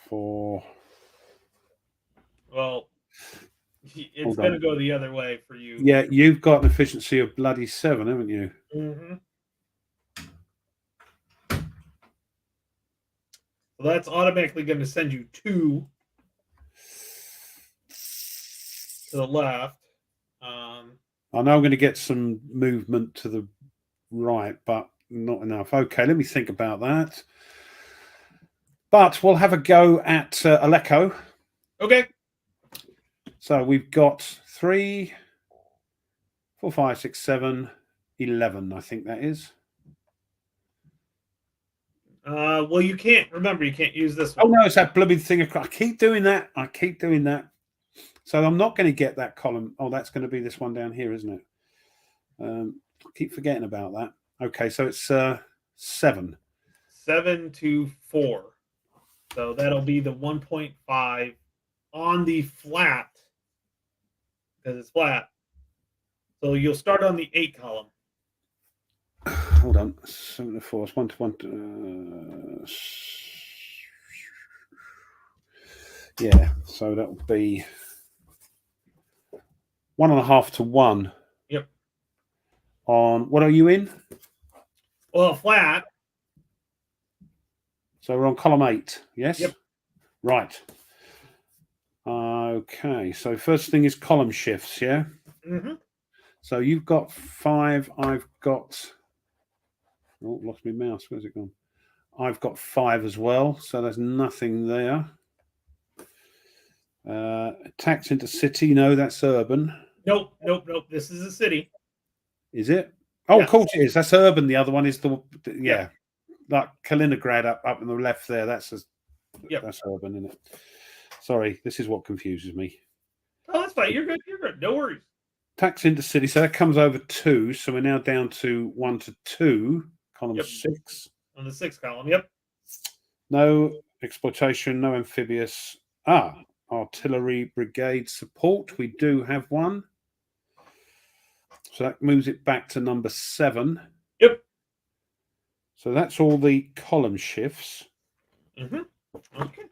for. Well, it's going to go the other way for you. Yeah, you've got an efficiency of bloody 7, haven't you? Mm-hmm. Well, that's automatically going to send you 2 to the left. I know I'm going to get some movement to the right, but not enough. Okay, let me think about that. But we'll have a go at Aleppo. Okay. So we've got 3, 4, 5, 6, 7, 11. I think that is. Well, you can't. Remember, you can't use this one. Oh, no, it's that blooming thing. I keep doing that. So I'm not going to get that column. Oh, that's going to be this one down here, isn't it? I keep forgetting about that. Okay, so it's 7. 7 to 4. So that'll be the 1.5 on the flat, because it's flat. So you'll start on the 8 column. Hold on. 7 to 4. It's 1 to 1. Yeah, so that will be 1.5 to 1. Yep. On what are you in? Well, flat. So we're on column 8. Yes. Yep. Right. Okay. So first thing is column shifts. Yeah. Mm-hmm. So you've got 5. I've got. Oh, lost my mouse. Where's it gone? I've got 5 as well. So there's nothing there. Attacks into city. No, that's urban. Nope. This is a city. Is it? Oh, yeah. Of course it is. That's urban. The other one is yeah. Like Kaliningrad up on the left there. That's urban, isn't it? Sorry, this is what confuses me. Oh, that's fine. You're good. No worries. Tax into city. So that comes over 2. So we're now down to 1 to 2. Column 6. On the 6th column. Yep. No exploitation. No amphibious. Artillery brigade support. We do have one. So that moves it back to number 7. Yep. So that's all the column shifts. Mm-hmm. Okay.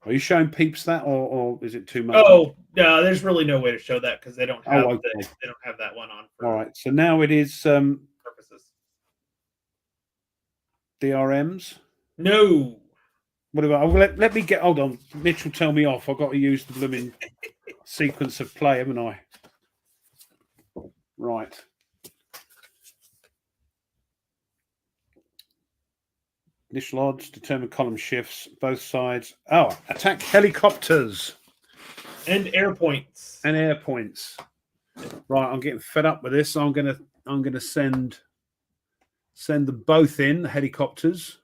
Are you showing peeps that, or is it too much? Oh, no, there's really no way to show that because they don't have they don't have that one on. All right. So now it is purposes. DRMs. No. What about? Let me get. Hold on, Mitchell. Tell me off. I've got to use the blooming sequence of play, haven't I? Right. Initial odds, determine column shifts, both sides. Oh, attack helicopters. And air points. Right, I'm getting fed up with this. I'm gonna send them both in, the helicopters.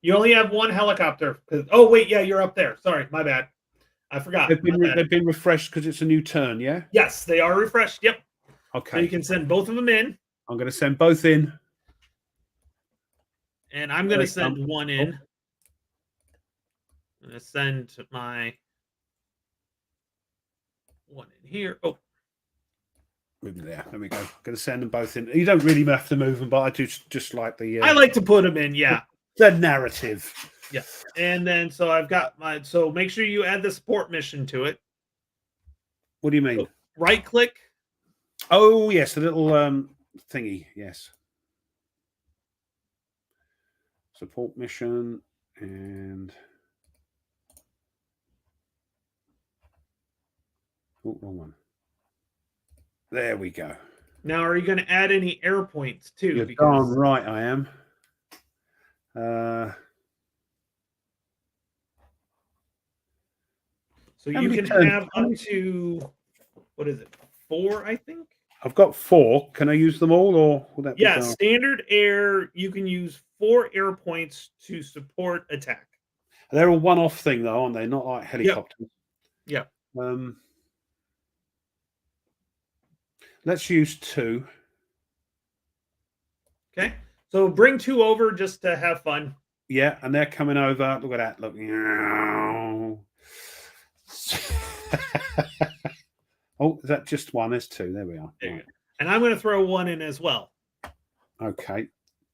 You only have one helicopter. Oh, wait, yeah, you're up there. Sorry, my bad. I forgot. They've been refreshed because it's a new turn, yeah? Yes, they are refreshed. Yep. Okay. So you can send both of them in. I'm going to send both in. And I'm going to send one in. I'm going to send my one in here. Oh. Move there. There we go. I'm going to send them both in. You don't really have to move them, but I do just like the... I like to put them in, yeah. The narrative. Yeah. And then so I've got my so make sure you add the support mission to it. What do you mean? Right click. Oh yes, the little thingy. Yes. Support mission and wrong one. There we go. Now, are you going to add any air points too? You're darn right I am. So you can have up to, what is it, 4, I think? I've got 4. Can I use them all, or will that be Yeah, standard air, you can use 4 air points to support attack. They're a one-off thing, though, aren't they? Not like helicopters. Yeah. Let's use 2. Okay. So bring 2 over just to have fun. Yeah, and they're coming over. Look at that. Look. Oh, is that just 1? There's 2. There we are. There you go. And I'm going to throw 1 in as well. Okay.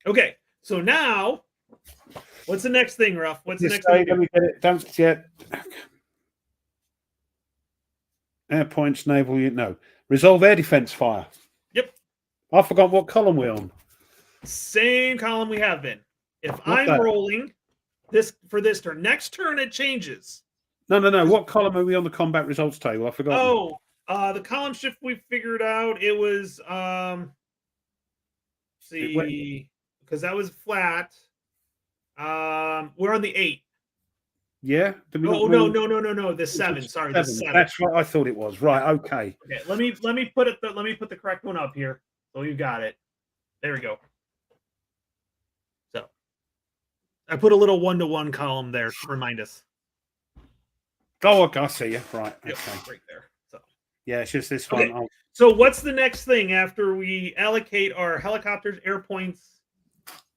Okay. So now, what's the next thing, Ruff? What's the next thing? thing? Let me get it. Don't yet. Air points, naval unit. No. Resolve air defense fire. Yep. I forgot what column we're on. Same column we have been. If I'm rolling this for this turn, next turn it changes. No. What column are we on the combat results table? I forgot. Oh, the column shift we figured out. It was see, because that was flat. We're on the 8. Yeah. No. The 7. Sorry, 7. The 7. That's what I thought it was. Right. Okay. Okay. Let me put it. Let me put the correct one up here. So you got it. There we go. So I put a little 1-to-1 column there to remind us. Oh, okay, I see you. Right. Yep, okay. right there. So yeah, it's just this okay. one. So what's the next thing after we allocate our helicopters, air points?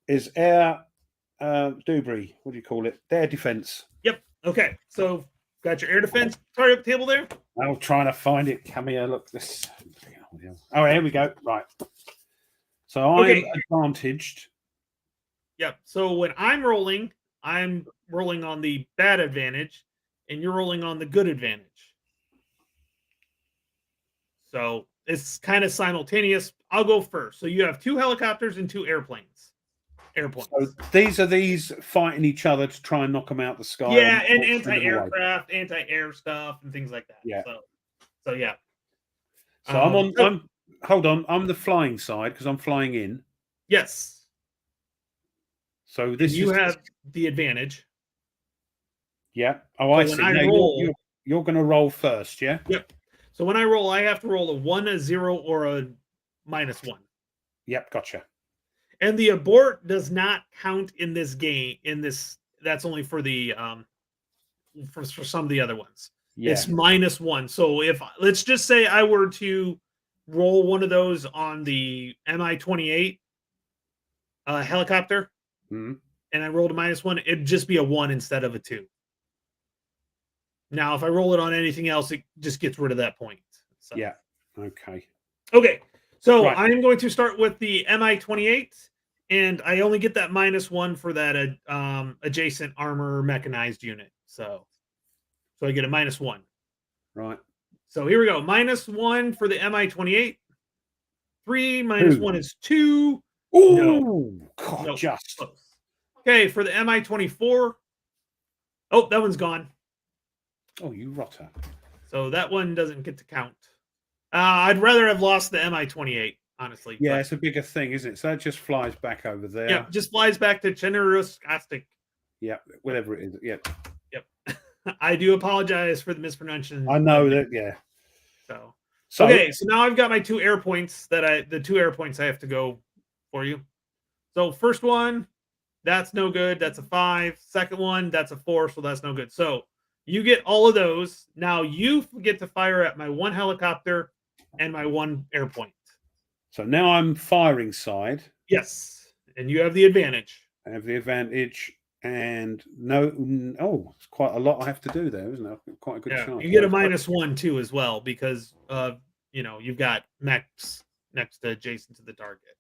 Is air debris. What do you call it? Air defense. Yep. Okay. So got your air defense target table there. I'm trying to find it. Come here. Look this. Oh, here we go. Right. So I'm advantaged. Yep. So when I'm rolling on the bad advantage, and you're rolling on the good advantage. So it's kind of simultaneous. I'll go first. So you have 2 helicopters and 2 airplanes. Airplanes. So these fighting each other to try and knock them out the sky. Yeah, and anti-aircraft, anti-air stuff, and things like that. Yeah. So yeah. So hold on. I'm the flying side because I'm flying in. Yes. So this you have the advantage. Yeah. Oh, I see. Now you're going to roll first, yeah? Yep. So when I roll, I have to roll a 1, a 0, or a -1. Yep, gotcha. And the abort does not count in this game. That's only for the for some of the other ones. Yeah. It's -1. So if let's just say I were to roll one of those on the Mi-28 helicopter, and I rolled a -1, it'd just be a 1 instead of a 2. Now, if I roll it on anything else, it just gets rid of that point. So. Yeah. Okay. Okay. So I'm going to start with the Mi-28, and I only get that -1 for that adjacent armor mechanized unit. So I get a -1. Right. So here we go. -1 for the Mi-28. 3 minus 1 is 2. Ooh, no. God, no. Just. Okay, for the Mi-24. Oh, that one's gone. Oh, you rotter. So that one doesn't get to count. I'd rather have lost the Mi-28, honestly. Yeah, it's a bigger thing, isn't it? So it just flies back over there. Yeah, just flies back to Chernaruscastic. Yeah, whatever it is. Yeah. Yep. I do apologize for the mispronunciation. I know that, yeah. So okay, so now I've got my 2 air points the 2 air points I have to go for you. So first one, that's no good. That's a 5. Second one, that's a 4, so that's no good. So you get all of those. Now you get to fire at my 1 helicopter and my 1 air point. So now I'm firing side. Yes, and you have the advantage. I have the advantage, and it's quite a lot I have to do there, isn't it? Quite a good chance. You get a -1 too as well because you've got mechs next to adjacent to the target.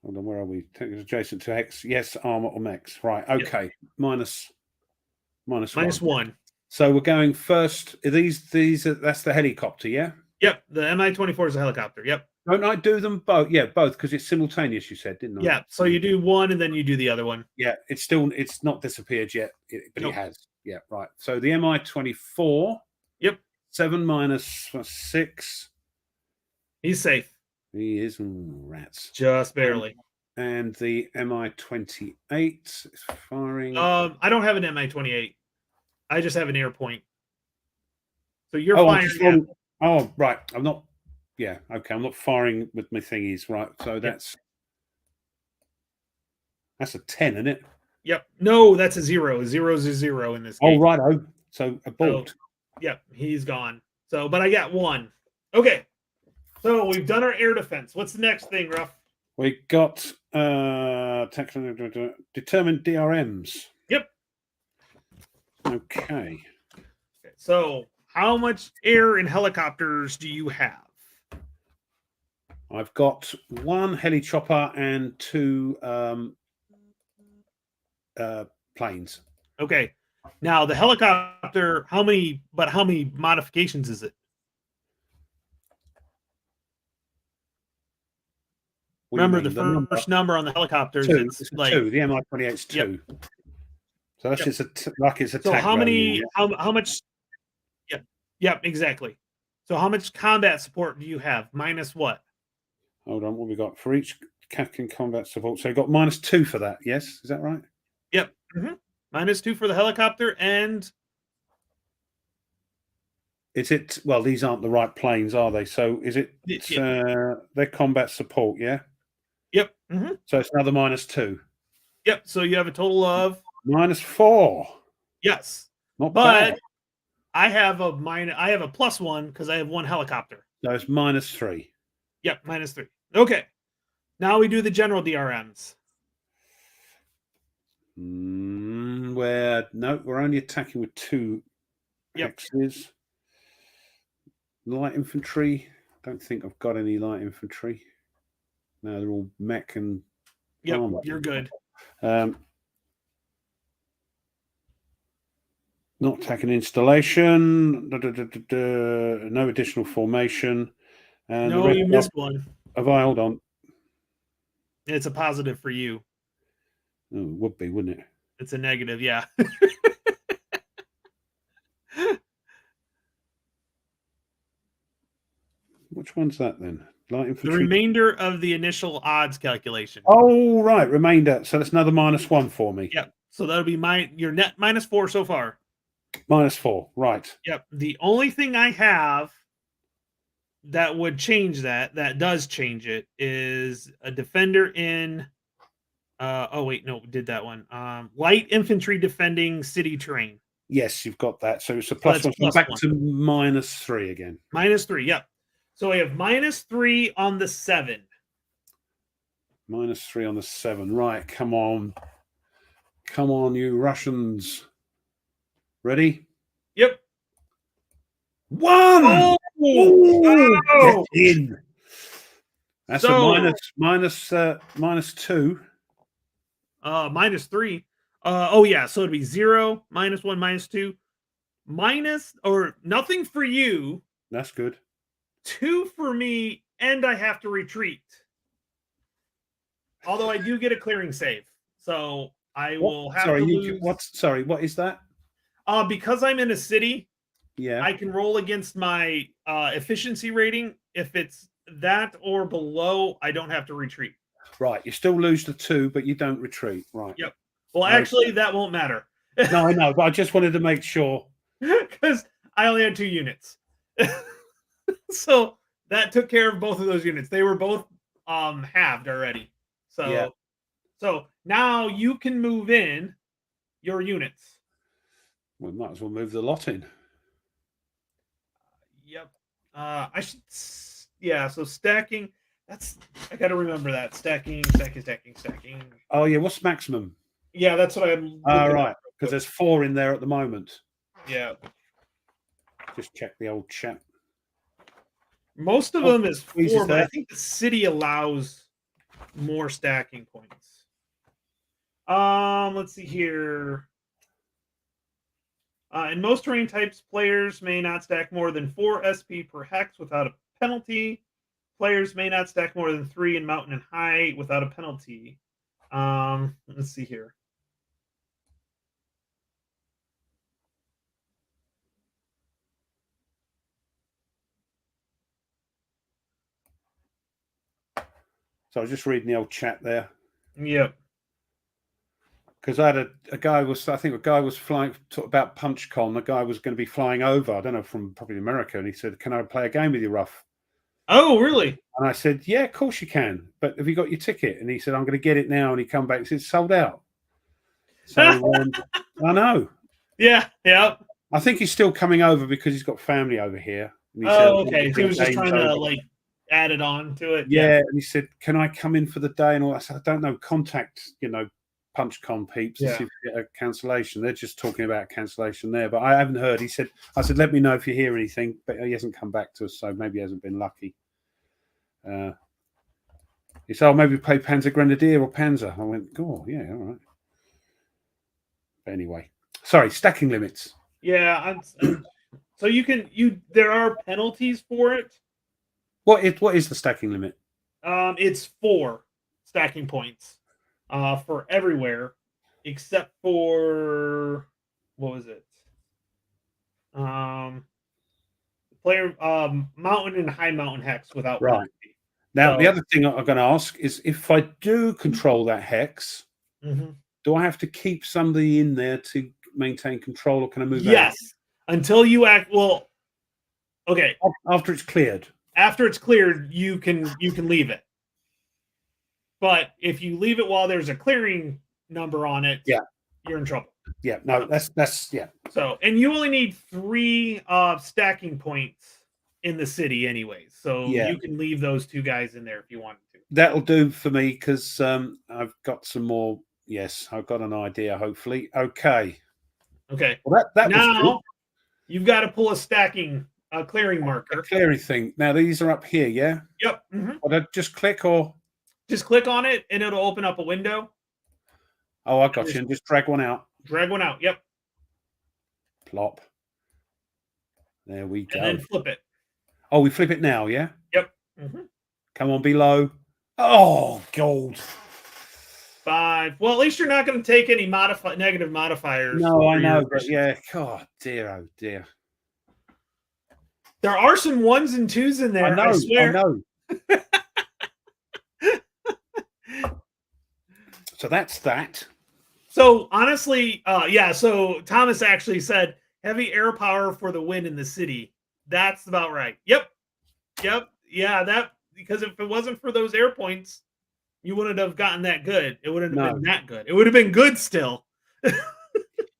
Hold on, where are we? Adjacent to X. Yes, armor or mechs. Right. Okay. Yep. Minus -1. So we're going first. Are these that's the helicopter, yeah? Yep. The Mi-24 is a helicopter. Yep. Don't I do them both? Yeah, both, because it's simultaneous, you said, didn't I? Yeah. So you do one and then you do the other one. Yeah, it's not disappeared yet, but Nope. it has. Yeah, right. So the Mi-24. Yep. 7 minus 6. He's safe. He is. Rats. Just barely. And the Mi-28 is firing. I don't have an Mi-28. I just have an air point. So you're firing. Oh, right. I'm not. Yeah. Okay. I'm not firing with my thingies. Right. So that's a 10, isn't it? Yep. No, that's a 0. 0 is a 0 in this game. Oh, right. Oh, so a bolt. Yep. He's gone. So, but I got 1. Okay. So we've done our air defense. What's the next thing, Ruff? We got determined DRMs. Yep. Okay. So how much air and helicopters do you have? I've got 1 heli chopper and 2 planes. Okay. Now the helicopter, how many modifications is it? Remember the first number on the helicopters. 2. It's like 2. The Mi-28 is 2. Yep. So that's just like it's a. So how many? How much? Yeah. Yep. Exactly. So how much combat support do you have? Minus what? Hold on. What we got for each Captain combat support? So you got -2 for that. Yes, is that right? Yep. Mm-hmm. -2 for the helicopter, and is it? Well, these aren't the right planes, are they? So is it? They're combat support, yeah. Yep. Mm-hmm. So it's another -2. Yep. So you have a total of -4. Yes. Not bad. I have a +1 because I have 1 helicopter. So it's -3. Yep, -3. Okay. Now we do the general DRMs. We're only attacking with 2 hexes. Light infantry. Don't think I've got any light infantry. No, they're all mech and armor. You're good. Not attacking installation. No additional formation. And no, you missed one. Have I? Hold on. It's a positive for you. Oh, it would be, wouldn't it? It's a negative, yeah. Which one's that then? Light infantry. The remainder of the initial odds calculation. Oh, right. Remainder. So that's another -1 for me. Yep. So that'll be your net -4 so far. -4. Right. Yep. The only thing I have that would change that does change it, is a defender in did that one. Light infantry defending city terrain. Yes, you've got that. So it's a +1. So back to -3 again. -3, yep. So we have -3 on the 7. -3 on the 7. Right, come on. Come on, you Russians. Ready? Yep. 1! Oh! Get in. That's a -2. -3. So it'd be 0, -1, -2, or nothing for you. That's good. 2 for me, and I have to retreat. Although I do get a clearing save, so I will have to lose. What is that? Because I'm in a city, yeah, I can roll against my efficiency rating. If it's that or below, I don't have to retreat. Right, you still lose the 2, but you don't retreat. Right. Yep. Well, actually, that won't matter. No, I know, but I just wanted to make sure. Because I only had 2 units. So that took care of both of those units. They were both halved already. So now you can move in your units. We might as well move the lot in. Yep. I should. Yeah. So stacking. I got to remember that stacking. Oh yeah. What's maximum? Yeah, that's what I'm. Right. Because there's 4 in there at the moment. Yeah. Just check the old chat. Most of them is 4, but I think the city allows more stacking points. Let's see here. In most terrain types, players may not stack more than 4 SP per hex without a penalty. Players may not stack more than 3 in mountain and high without a penalty. Let's see here. So I was just reading the old chat there. Yep. Because I had a guy was flying about PunchCon. The guy was going to be flying over, I don't know, from probably America, and he said, "Can I play a game with you, Ruff?" Oh, really? And I said, "Yeah, of course you can. But have you got your ticket?" And he said, "I'm going to get it now." And he come back and said, "It's sold out." So I know. Yeah. I think he's still coming over because he's got family over here. And he Oh, said, okay. So he was just trying to over. like add it on to it. Yeah. And he said, "Can I come in for the day?" And all that. I said, "I don't know. Contact, PunchCon peeps to see if you get a cancellation." They're just talking about cancellation there, but I haven't heard. I said, "Let me know if you hear anything," but he hasn't come back to us, so maybe he hasn't been lucky. He said, "Oh, maybe play Panzer Grenadier or Panzer." I went, "Oh, yeah, all right." But anyway, sorry, stacking limits. Yeah. So there are penalties for it. What is the stacking limit? It's 4 stacking points. For everywhere, except for what was it? Player mountain and high mountain hex without Right. penalty. Now, the other thing I'm going to ask is if I do control that hex, do I have to keep somebody in there to maintain control, or can I move out? Yes, until you act. Well, okay. After it's cleared. After it's cleared, you can leave it. But if you leave it while there's a clearing number on it, you're in trouble. Yeah, no, that's yeah. So, and you only need 3 stacking points in the city anyways. So you can leave those 2 guys in there if you wanted to. That'll do for me because I've got some more. Yes, I've got an idea, hopefully. Okay. Well, that now you've got to pull a clearing marker. Clearing thing. Now these are up here, yeah? Yep. Would I just click or? Just click on it and it'll open up a window. Oh, I got you. And just drag one out. Drag one out. Yep. Plop. There we go. And then flip it. Oh, we flip it now, yeah? Yep. Come on, below. Oh, gold. 5. Well, at least you're not going to take any negative modifiers. No, I know, but yeah. God, dear, oh dear. There are some 1s and 2s in there. I swear. I know. So that's that. So honestly, so Thomas actually said heavy air power for the win in the city. That's about right. Yep. Yeah, that because if it wasn't for those air points, you wouldn't have gotten that good. It wouldn't have been that good. It would have been good still.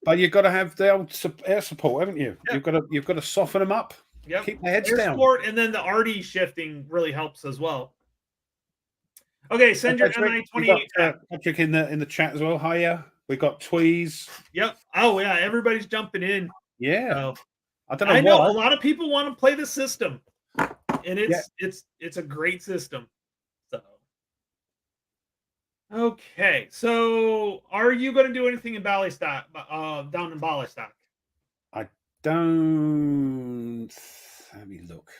But you've got to have the old air support, haven't you? Yep. You've got to soften them up. Yep. Keep the heads air down. Support, and then the RD shifting really helps as well. Okay, send your MI-28. Patrick in the chat as well. Hiya. We got Tweez. Yep. Oh yeah, everybody's jumping in. Yeah. So, I don't know. I know a lot of people want to play the system, and it's a great system. So okay, so are you going to do anything in Ballystock? Down in Ballystock? I don't. Let me look.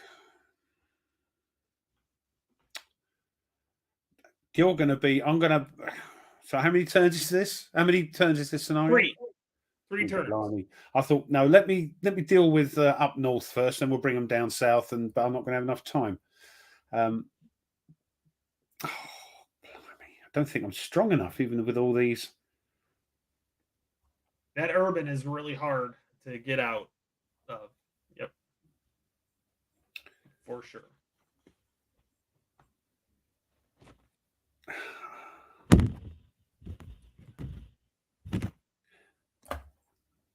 You're going to be. I'm going to. So how many turns is this? How many turns is this scenario? 3 turns. Blimey. I thought no. Let me deal with up north first, then we'll bring them down south. But I'm not going to have enough time. Oh, blimey! I don't think I'm strong enough, even with all these. That urban is really hard to get out of. Yep, for sure.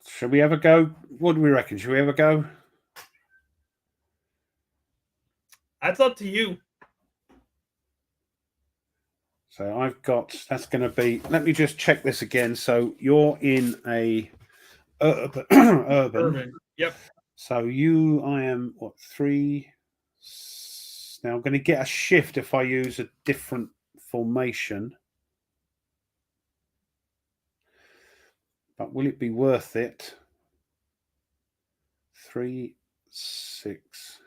Should we ever go? What do we reckon? Should we ever go? That's up to you. So I've got, that's going to be, let me just check this again. So you're in a urban. Yep. So I am, 3? Now I'm going to get a shift if I use a different formation. But will it be worth it? 3, 6,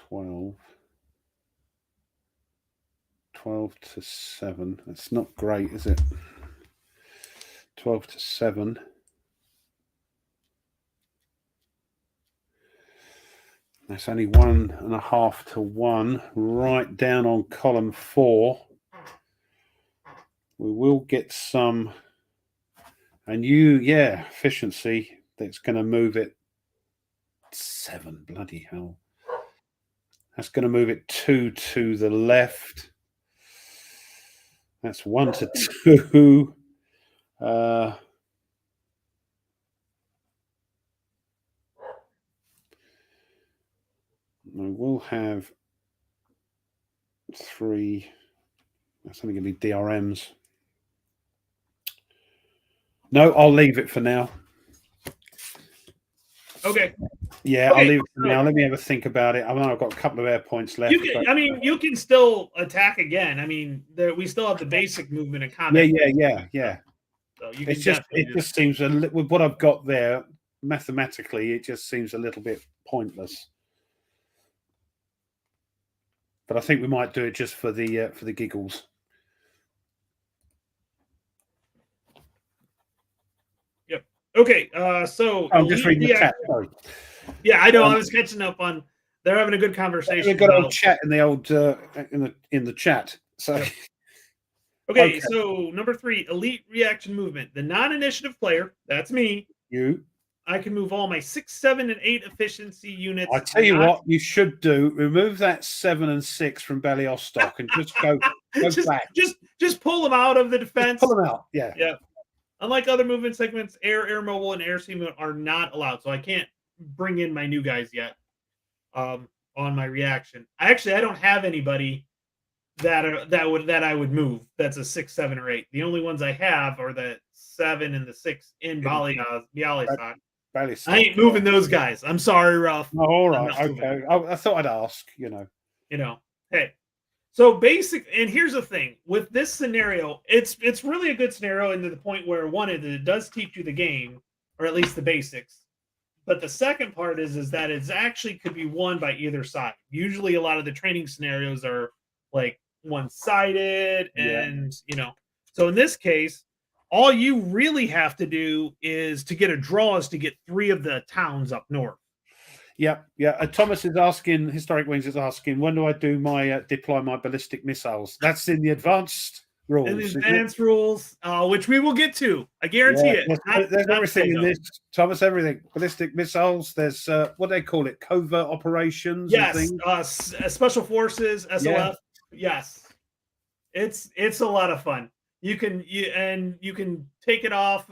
12. 12 to 7. That's not great, is it? 12 to 7. That's only 1.5 to 1. Right down on column 4. We will get some. And efficiency. That's going to move it 7. Bloody hell. That's going to move it 2 to the left. That's 1 to 2. I will have 3. That's only going to be DRMs. No, I'll leave it for now. Okay. Yeah, I'll leave it for now. Let me have a think about it. I mean, I've got a couple of air points left. You can still attack again. I mean, we still have the basic movement and combat. Yeah. So it just seems with what I've got there, mathematically, it just seems a little bit pointless. But I think we might do it just for the giggles. Yep. Okay. So I'm just reading the chat. Sorry. Yeah, I know. I was catching up on. They're having a good conversation. We've got a chat in the chat. So. Yep. Okay, so number 3, elite reaction movement. The non-initiative player, that's me. I can move all my 6, 7, and 8 efficiency units. I tell you what, you should do. Remove that 7 and 6 from Ballyosstock and just go back. Just pull them out of the defense. Just pull them out. Yeah. Yeah. Unlike other movement segments, air mobile, and air sea movement are not allowed. So I can't bring in my new guys yet. On my reaction, I don't have anybody that I would move. That's a 6, 7, or 8. The only ones I have are the 7 and the 6 in Bialystok. I ain't moving those guys. I'm sorry, Ruff. Oh, all right. Okay. I thought I'd ask. Hey. So basic, and here's the thing with this scenario, it's really a good scenario, and to the point where it does teach you the game, or at least the basics. But the second part is that it's actually could be won by either side. Usually, a lot of the training scenarios are like one-sided, and So in this case, all you really have to do is to get 3 of the towns up north. Yeah. Thomas is asking. Historic Wings is asking, when do I do my deploy my ballistic missiles? That's in the advanced rules. In the advanced rules, which we will get to. I guarantee it. There's everything in this, Thomas. Everything. Ballistic missiles. There's what they call it, covert operations. Yes. Special forces, SOF. Yeah. Yes. It's a lot of fun. You can take it off.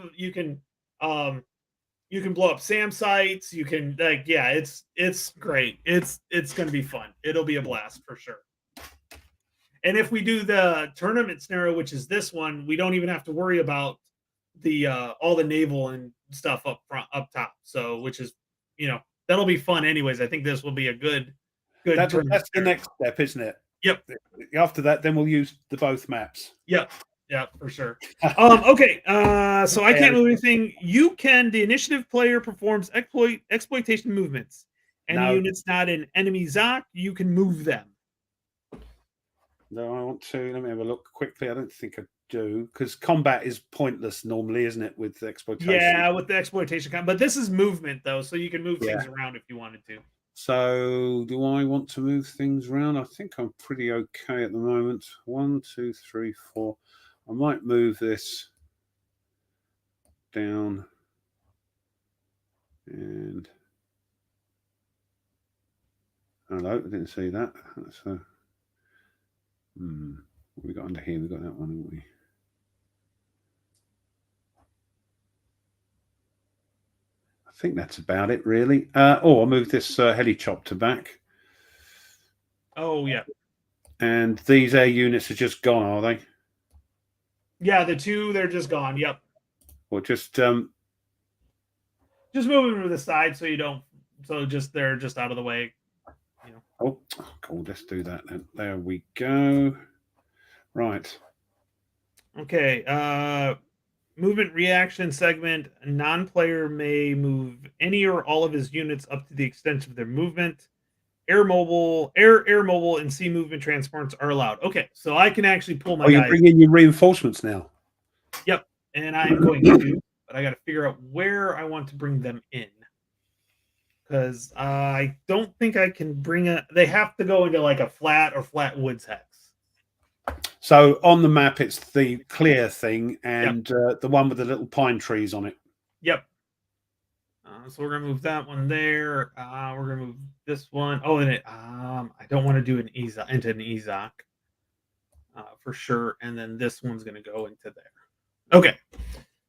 You can blow up SAM sites. You can it's great. It's going to be fun. It'll be a blast for sure. And if we do the tournament scenario, which is this one, we don't even have to worry about the all the naval and stuff up top. So, which is that'll be fun anyways. I think this will be a good. That's the next step, isn't it? Yep. After that, then we'll use both maps. Yep. Yeah, for sure. Okay. So I can't move anything. You can. The initiative player performs exploitation movements. Any units not in enemy ZOC, you can move them. No, I want to. Let me have a look quickly. I don't think I do, because combat is pointless normally, isn't it? With the exploitation. Yeah, with the exploitation. But this is movement, though, so you can move things around if you wanted to. So, do I want to move things around? I think I'm pretty okay at the moment. 1, 2, 3, 4. I might move this down and hello, I didn't see that. That's what we got under here? We got that one, haven't we? I think that's about it, really. I'll move this helicopter back. Oh yeah. And these air units are just gone, are they? Yeah, the 2, they're just gone. Yep. Or just move them to the side so you don't. So they're just out of the way. Oh, cool. Let's do that then. There we go. Right. Okay. Movement reaction segment. A non-player may move any or all of his units up to the extent of their movement. Air mobile, and sea movement transports are allowed. Okay, so I can actually pull my Oh, you're guys. bringing your reinforcements now. Yep, and I'm going to, but I got to figure out where I want to bring them in, because I don't think I can bring a. They have to go into like a flat or flat woods hex. So on the map, it's the clear thing and the one with the little pine trees on it. Yep. So we're gonna move that one there. We're gonna move this one. Oh, and I don't want to do an Ezok into an Ezok for sure. And then this one's gonna go into there. Okay.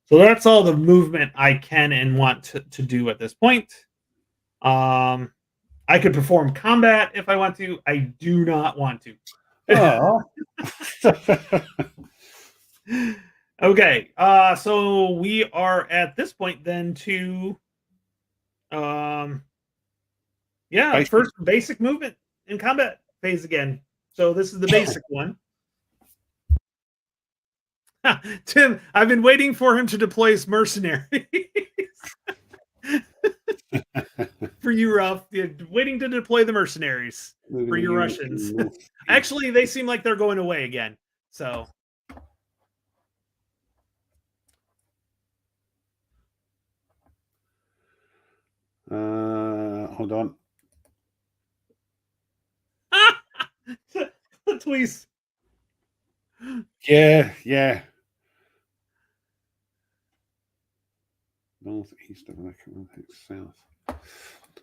So that's all the movement I can and want to do at this point. I could perform combat if I want to. I do not want to. Oh. Okay. So we are at this point then to first basic movement in combat phase again. So this is the basic one. Tim, I've been waiting for him to deploy his mercenaries. For you, Ruff. You're waiting to deploy the mercenaries for your Russians. Actually, they seem like they're going away again. So hold on. Please. Yeah. North, east, south.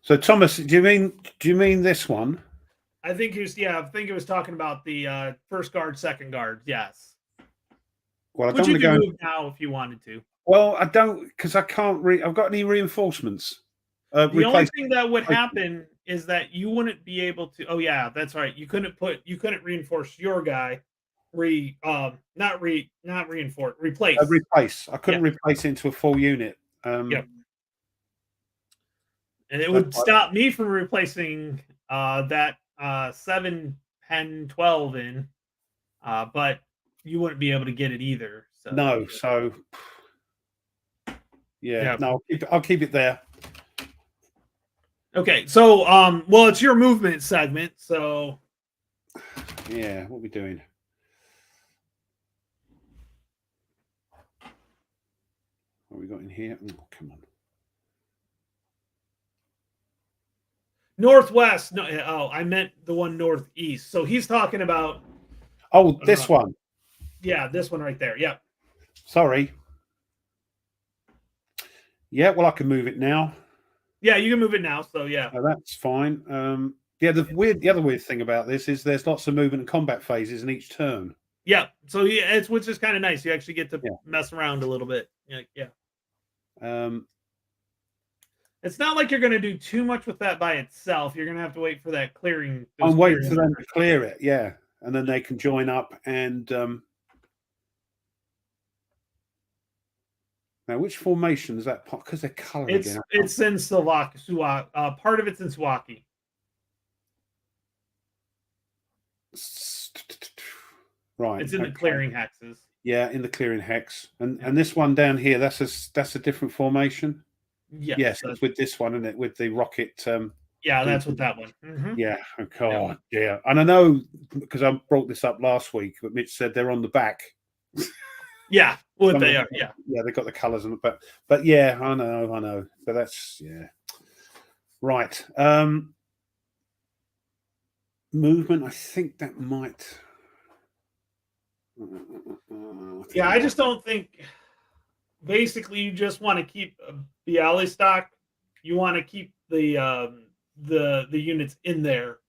So Thomas, do you mean this one? I think he was talking about the first guard, second guard. Yes. Well, Which you can move now if you wanted to. Well, I don't, because I can't I've got any reinforcements. The only thing that would happen is that you wouldn't be able to. Oh yeah, that's right. You couldn't reinforce your guy. Not reinforce. Replace. Replace. I couldn't replace into a full unit. Yep. And it would stop me from replacing that 7, 10, 12 in, but you wouldn't be able to get it either. So. No, so no, I'll keep it there. Okay, so well, it's your movement segment, so yeah, what are we doing? What we got in here? Oh, come on. Northwest. No, I meant the one northeast. So he's talking about. Oh, this one. Yeah, this one right there. Yep. Sorry. Yeah, well, I can move it now. Yeah, you can move it now. So yeah, that's fine. The other weird thing about this is there's lots of movement and combat phases in each turn. Yeah, so which is kind of nice. You actually get to mess around a little bit. Yeah. It's not like you're going to do too much with that by itself. You're going to have to wait for that clearing. I'm waiting for them to clear it, yeah, and then they can join up. And now, which formation is that? Because they're colored again. It's in Slovakia. Part of it's in Slovakia. Right. It's in the clearing hexes. Yeah, in the clearing hex, and this one down here. That's a different formation. Yes, it's with this one, isn't it? With the rocket. Yeah, that's with that one. Mm-hmm. Yeah. Okay. Yeah, and I know because I brought this up last week, but Mitch said they're on the back. Yeah, what they are. Yeah, they got the colours on the back. But yeah, I know. But that's right. Movement. I think that might. Yeah, I just don't think. Basically, you just want to keep Bialystok. You want to keep the units in there.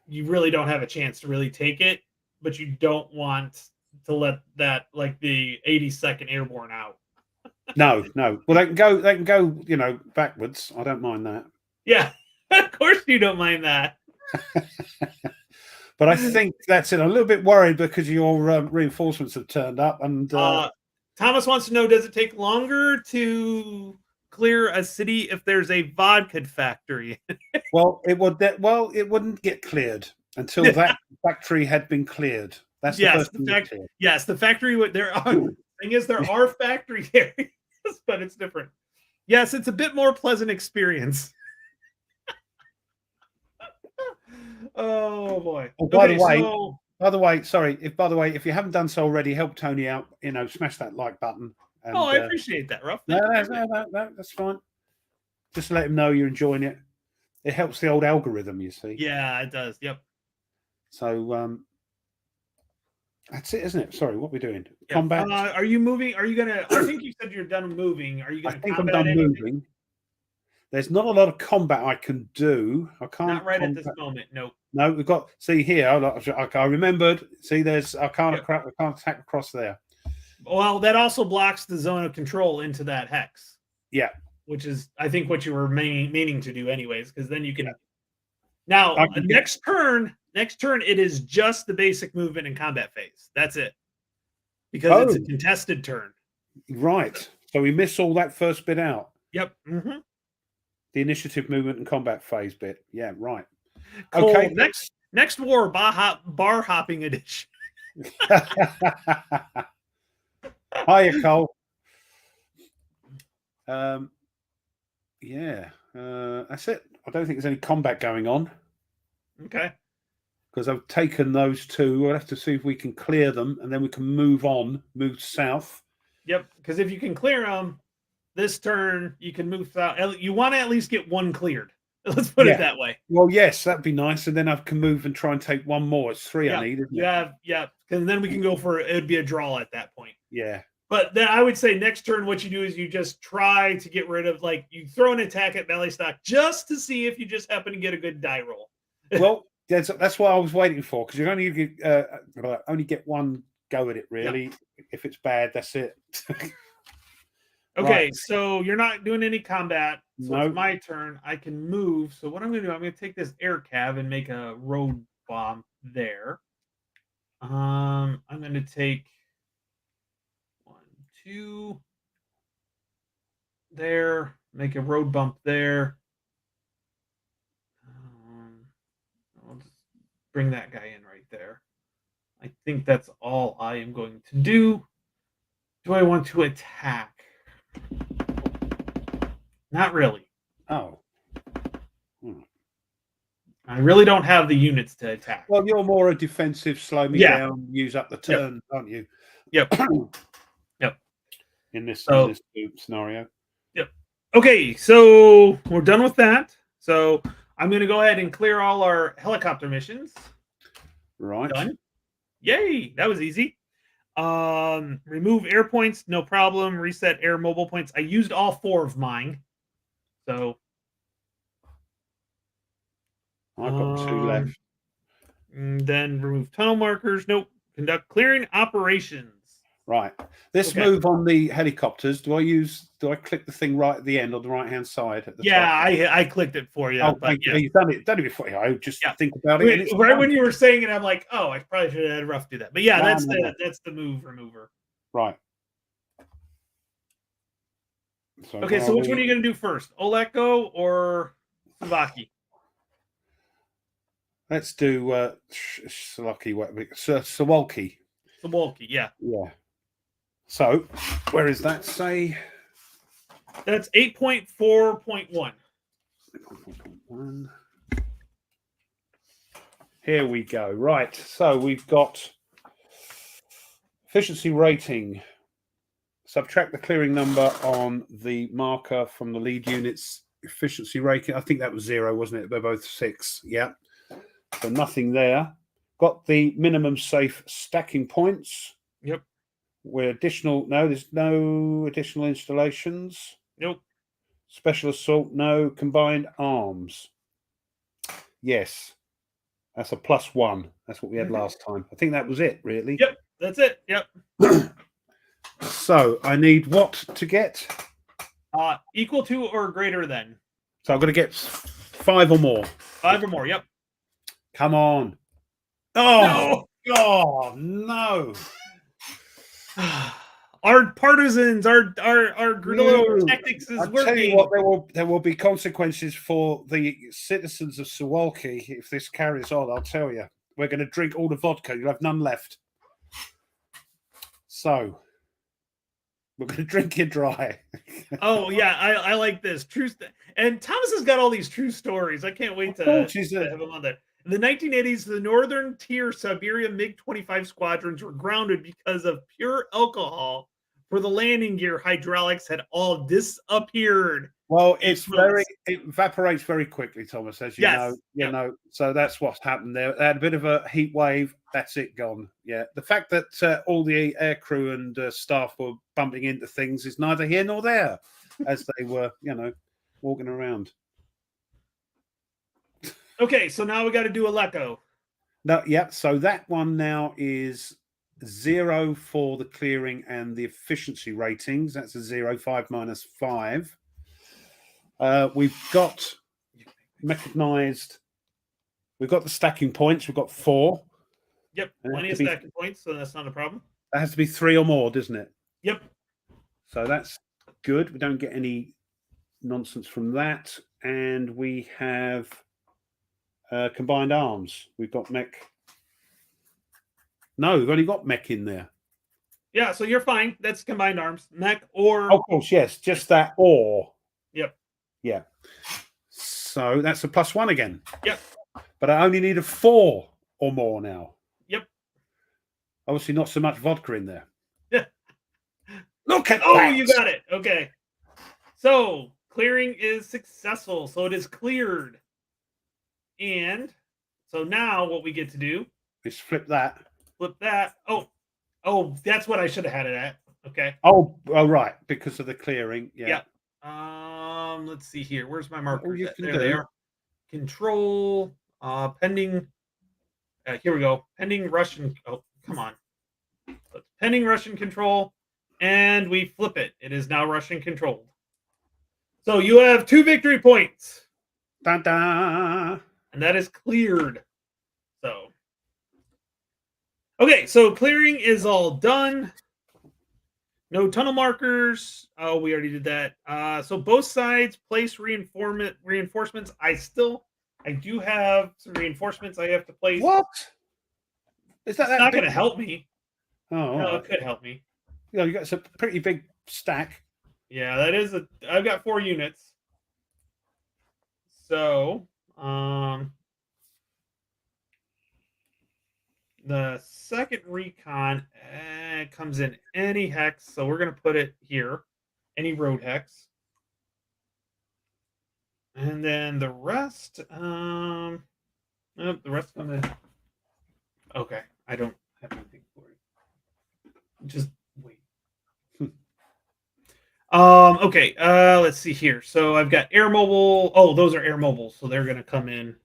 You really don't have a chance to really take it, but you don't want to let that like the 82nd Airborne out. No. Well, they can go. Backwards. I don't mind that. Yeah, of course you don't mind that. But I think that's it. I'm a little bit worried because your reinforcements have turned up. And Thomas wants to know: does it take longer to clear a city if there's a vodka factory. Well, it wouldn't get cleared until that factory had been cleared. That's the first thing that's cleared. Yes, the factory would there are thing is there are factory areas, but it's different. Yes, it's a bit more pleasant experience. Oh boy. Oh, by the way, sorry, if you haven't done so already, help Tony out, smash that like button. And, I appreciate that, Ruff. No, that's fine. Just let him know you're enjoying it. It helps the old algorithm, you see. Yeah, it does. Yep. So that's it, isn't it? Sorry, what are we doing? Yeah. Combat. Are you moving? Are you gonna? I think you said you're done moving. Are you gonna? I think I'm done moving. There's not a lot of combat I can do. I can't. Not right at this moment. Nope. No, we've got. See here. I remembered. See, I can't attack across there. Well, that also blocks the zone of control into that hex. Yeah. Which is, I think, what you were meaning to do, anyways, because then you can. Now, next turn, it is just the basic movement and combat phase. That's it, because it's a contested turn. Right. So we miss all that first bit out. Yep. Mm-hmm. The initiative, movement, and combat phase bit. Yeah. Right. Cool. Okay. Next war bar hopping edition. Hiya, Cole. Yeah, that's it. I don't think there's any combat going on. Okay. Because I've taken those two. We'll have to see if we can clear them, and then we can move south. Yep, because if you can clear them this turn, you can move south. You want to at least get one cleared. Let's put it that way. Well, yes, that'd be nice. And then I can move and try and take one more. It's 3 I need, isn't it? Yeah. And then we can go for it would be a draw at that point. Yeah. But then I would say next turn, what you do is you just try to get rid of, you throw an attack at belly stock just to see if you just happen to get a good die roll. Well, that's what I was waiting for, because you only get one go at it, really. Yeah. If it's bad, that's it. Okay, right. So you're not doing any combat. So No. It's my turn. I can move. So what I'm going to do, I'm going to take this air cav and make a road bomb there. I'm going to take 1, 2 there. Make a road bump there. I'll just bring that guy in right there. I think that's all I am going to do. Do I want to attack? Not really. Oh. I really don't have the units to attack. Well, you're more a defensive, slow me down, use up the turn, aren't you? Yep. In this scenario. Yep. Okay, so we're done with that. So I'm going to go ahead and clear all our helicopter missions. Right. Done. Yay, that was easy. Remove air points, no problem. Reset air mobile points. I used all 4 of mine. So I've got 2 left. Then remove tunnel markers. Nope. Conduct clearing operations. Right. This move on the helicopters, do I click the thing right at the end on the right hand side at the top? I clicked it for you. Oh, but you've done it before. I just think about it. Right when you were saying it, I'm like, oh, I probably should have had Ruff do that. But yeah, that's the move remover. Right. So which one are you going to do first? Oleko or Savaki? Let's do Sawalki. Sawalki, yeah. Yeah. So, where is that? Say that's 8.4.1. 8.4.1. Here we go. Right. So we've got efficiency rating. Subtract the clearing number on the marker from the lead unit's efficiency rating. I think that was 0, wasn't it? They're both 6. Yeah. So nothing there. Got the minimum safe stacking points. Yep. There's no additional installations. Nope. Special assault, no. Combined arms. Yes. That's a +1. That's what we had last time. I think that was it, really. Yep. That's it. Yep. So I need what to get? Equal to or greater than. So I've got to get 5 or more. 5 or more. Yep. Come on. Oh, no. Oh, no. Our partisans, our guerrilla tactics is I'll tell you working. what, there will be consequences for the citizens of Suwalki if this carries on. I'll tell you, we're going to drink all the vodka. You'll have none left. So we're going to drink it dry. Oh yeah, I like this true. And Thomas has got all these true stories. I can't wait to have him on there. In the 1980s, the Northern Tier Siberia MiG-25 squadrons were grounded because of pure alcohol, for the landing gear hydraulics had all disappeared. Well, it evaporates very quickly, Thomas, as you know. You know, so that's what's happened there. They had a bit of a heat wave. That's it, gone. Yeah, the fact that all the air crew and staff were bumping into things is neither here nor there, as they were, walking around. Okay, so now we got to do Aleppo. No, yeah. So that one now is 0 for the clearing and the efficiency ratings. That's a 0, 5 minus 5. We've got mechanized. We've got the stacking points. We've got 4. Yep, plenty of stacking points, so that's not a problem. That has to be 3 or more, doesn't it? Yep. So that's good. We don't get any nonsense from that. And we have combined arms. We've got mech. No, we've only got mech in there. Yeah, so you're fine. That's combined arms. Mech or... Of course, yes. Just that or. Yep. Yeah. So that's a +1 again. Yep. But I only need a 4 or more now. Yep. Obviously not so much vodka in there. Yeah. Look at that. Oh, you got it. Okay. So clearing is successful. So it is cleared. And so now what we get to do is flip that. Flip that. Oh, that's what I should have had it at. Okay. Oh, right. Because of the clearing. Yeah. Let's see here. Where's my markers? There they are. Control. Pending. Here we go. Pending Russian. Oh, come on. So it's pending Russian control, and we flip it. It is now Russian controlled. So you have 2 victory points. Da-da. And that is cleared. So. Okay, so clearing is all done. No tunnel markers. Oh, we already did that. So both sides place reinforcements. I do have some reinforcements I have to place. What? Is that not going to help me? Oh, no, it could help me. Yeah, you got a pretty big stack. Yeah, that is I've got 4 units. So, the second recon comes in any hex, so we're going to put it here. Any road hex. And then the rest, the rest comes in. Okay, I don't have anything for it. Just wait. Okay, let's see here. So I've got air mobile. Oh, those are air mobile, so they're going to come in.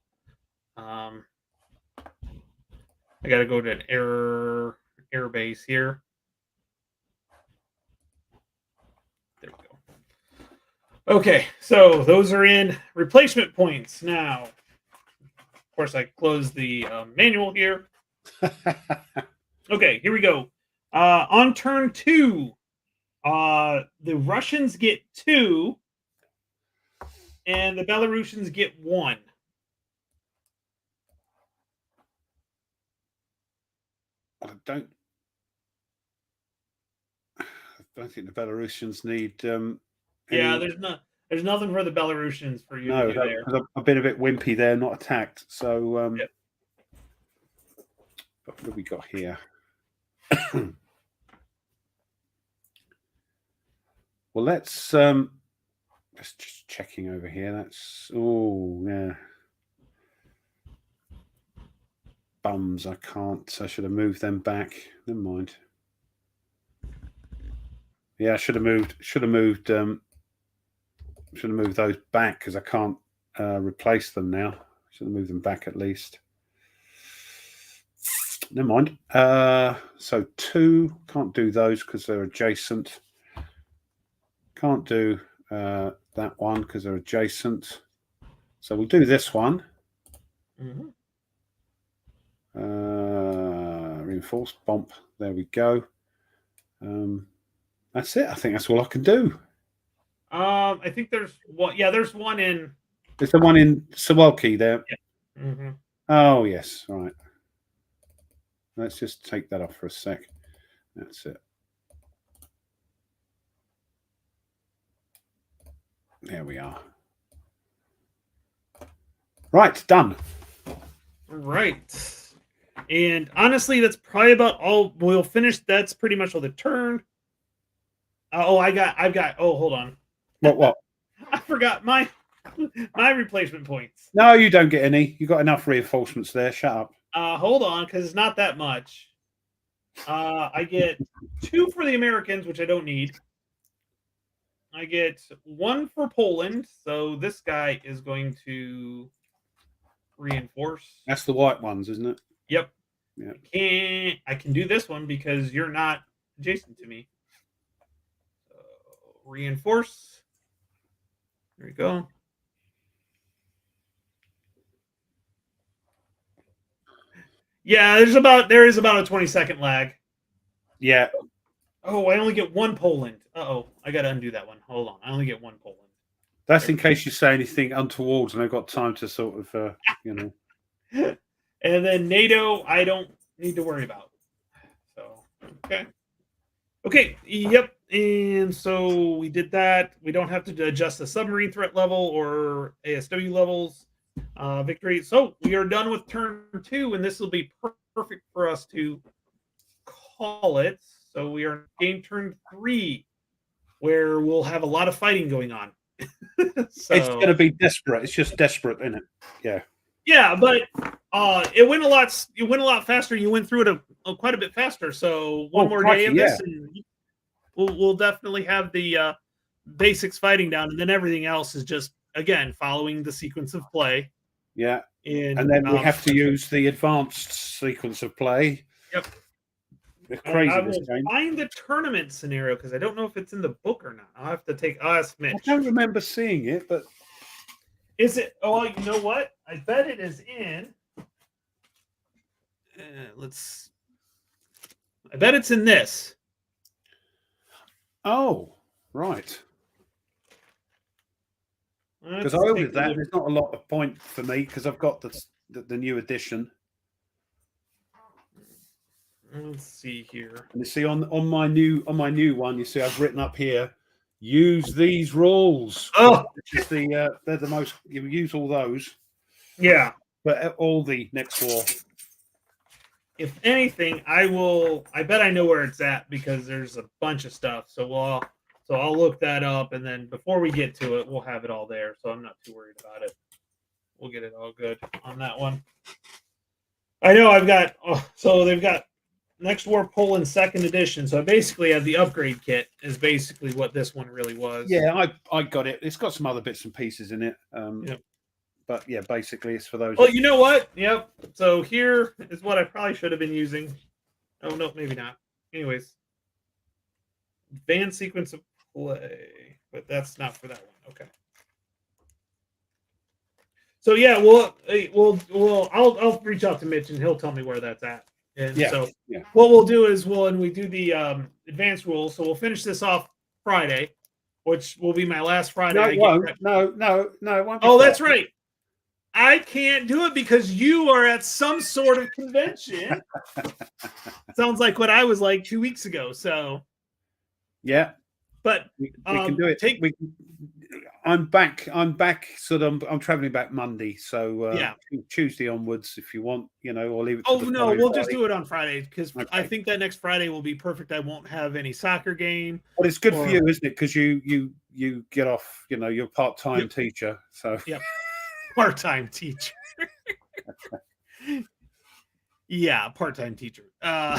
I got to go to an air base here. There we go. Okay, so those are in replacement points now. Of course, I closed the manual here. Okay, here we go. On turn 2, the Russians get 2, and the Belarusians get 1. I don't think the Belarusians need. Yeah, there's nothing for the Belarusians for you to do there. I've been a bit wimpy there, not attacked. So, yep. What have we got here? Well, let's just checking over here. That's yeah. Bums, I can't. I should have moved them back. Never mind. Yeah, I should have moved those back because I can't replace them now. Should have moved them back at least. Never mind. So 2, can't do those because they're adjacent. Can't do that one because they're adjacent. So we'll do this one. Mm-hmm. Reinforced bump. There we go. That's it. I think that's all I can do. I think there's one. Yeah, there's one in. There's the one in Sawalki there. Yeah. Mm-hmm. Oh, yes. Right. Let's just take that off for a sec. That's it. There we are. Right, done. Right. And honestly, that's probably about all we'll finish. That's pretty much all the turn. I've got. Oh, hold on. What? I forgot my replacement points. No, you don't get any. You got enough reinforcements there. Shut up. Hold on, because it's not that much. I get 2 for the Americans, which I don't need. I get 1 for Poland, so this guy is going to reinforce. That's the white ones, isn't it? Yep. Yeah. I can do this one because you're not adjacent to me. So reinforce. There we go. Yeah, there is about a 20-second lag. Yeah. Oh, I only get 1 Poland. Uh-oh, I got to undo that one. Hold on. I only get 1 Poland. That's in case you say anything untoward and I've got time to sort of, And then NATO, I don't need to worry about. So, okay. Okay, yep. And so we did that. We don't have to adjust the submarine threat level or ASW levels. Victory. So we are done with turn 2, and this will be perfect for us to call it. So we are in turn 3, where we'll have a lot of fighting going on. So, it's going to be desperate. It's just desperate, isn't it? Yeah. Yeah, but it went a lot. You went a lot faster. You went through it quite a bit faster. So one more day of this, and we'll definitely have the basics fighting down, and then everything else is just again following the sequence of play. Yeah, and then we have to use the advanced sequence of play. Yep. It's crazy. I will find the tournament scenario because I don't know if it's in the book or not. I'll have to ask Mitch. I don't remember seeing it, but is it? Oh, you know what? I bet it is in. I bet it's in this. Oh, right. Because I ordered that. There's not a lot of point for me because I've got the new edition. Let's see here. And you see on my new one, you see I've written up here, use these rules. Oh, which is they're the most, you use all those. Yeah. But all the next war. If anything, I bet I know where it's at because there's a bunch of stuff. So I'll look that up, and then before we get to it, we'll have it all there. So I'm not too worried about it. We'll get it all good on that one. I know so they've got Next War Poland 2nd edition. So I basically have the upgrade kit is basically what this one really was. Yeah, I got it. It's got some other bits and pieces in it. Yep. But yeah, basically it's for those. Well, you know what? Yep. So here is what I probably should have been using. Oh, no, maybe not. Anyways. Advanced sequence of play. But that's not for that one. Okay. So yeah, I'll reach out to Mitch and he'll tell me where that's at. And what we'll do is when we do the advanced rules, so we'll finish this off Friday, which will be my last Friday. No, it won't. No, it won't. Oh, that's right. I can't do it because you are at some sort of convention. Sounds like what I was like 2 weeks ago. So, yeah, but we can do it. I'm back. So I'm traveling back Monday. So Tuesday onwards, if you want, or leave it. Oh no, we'll just do it on Friday because I think that next Friday will be perfect. I won't have any soccer game. Well, it's good for you, isn't it? Because you get off. You're a part-time teacher. So part-time teacher. Yeah, part-time teacher. No,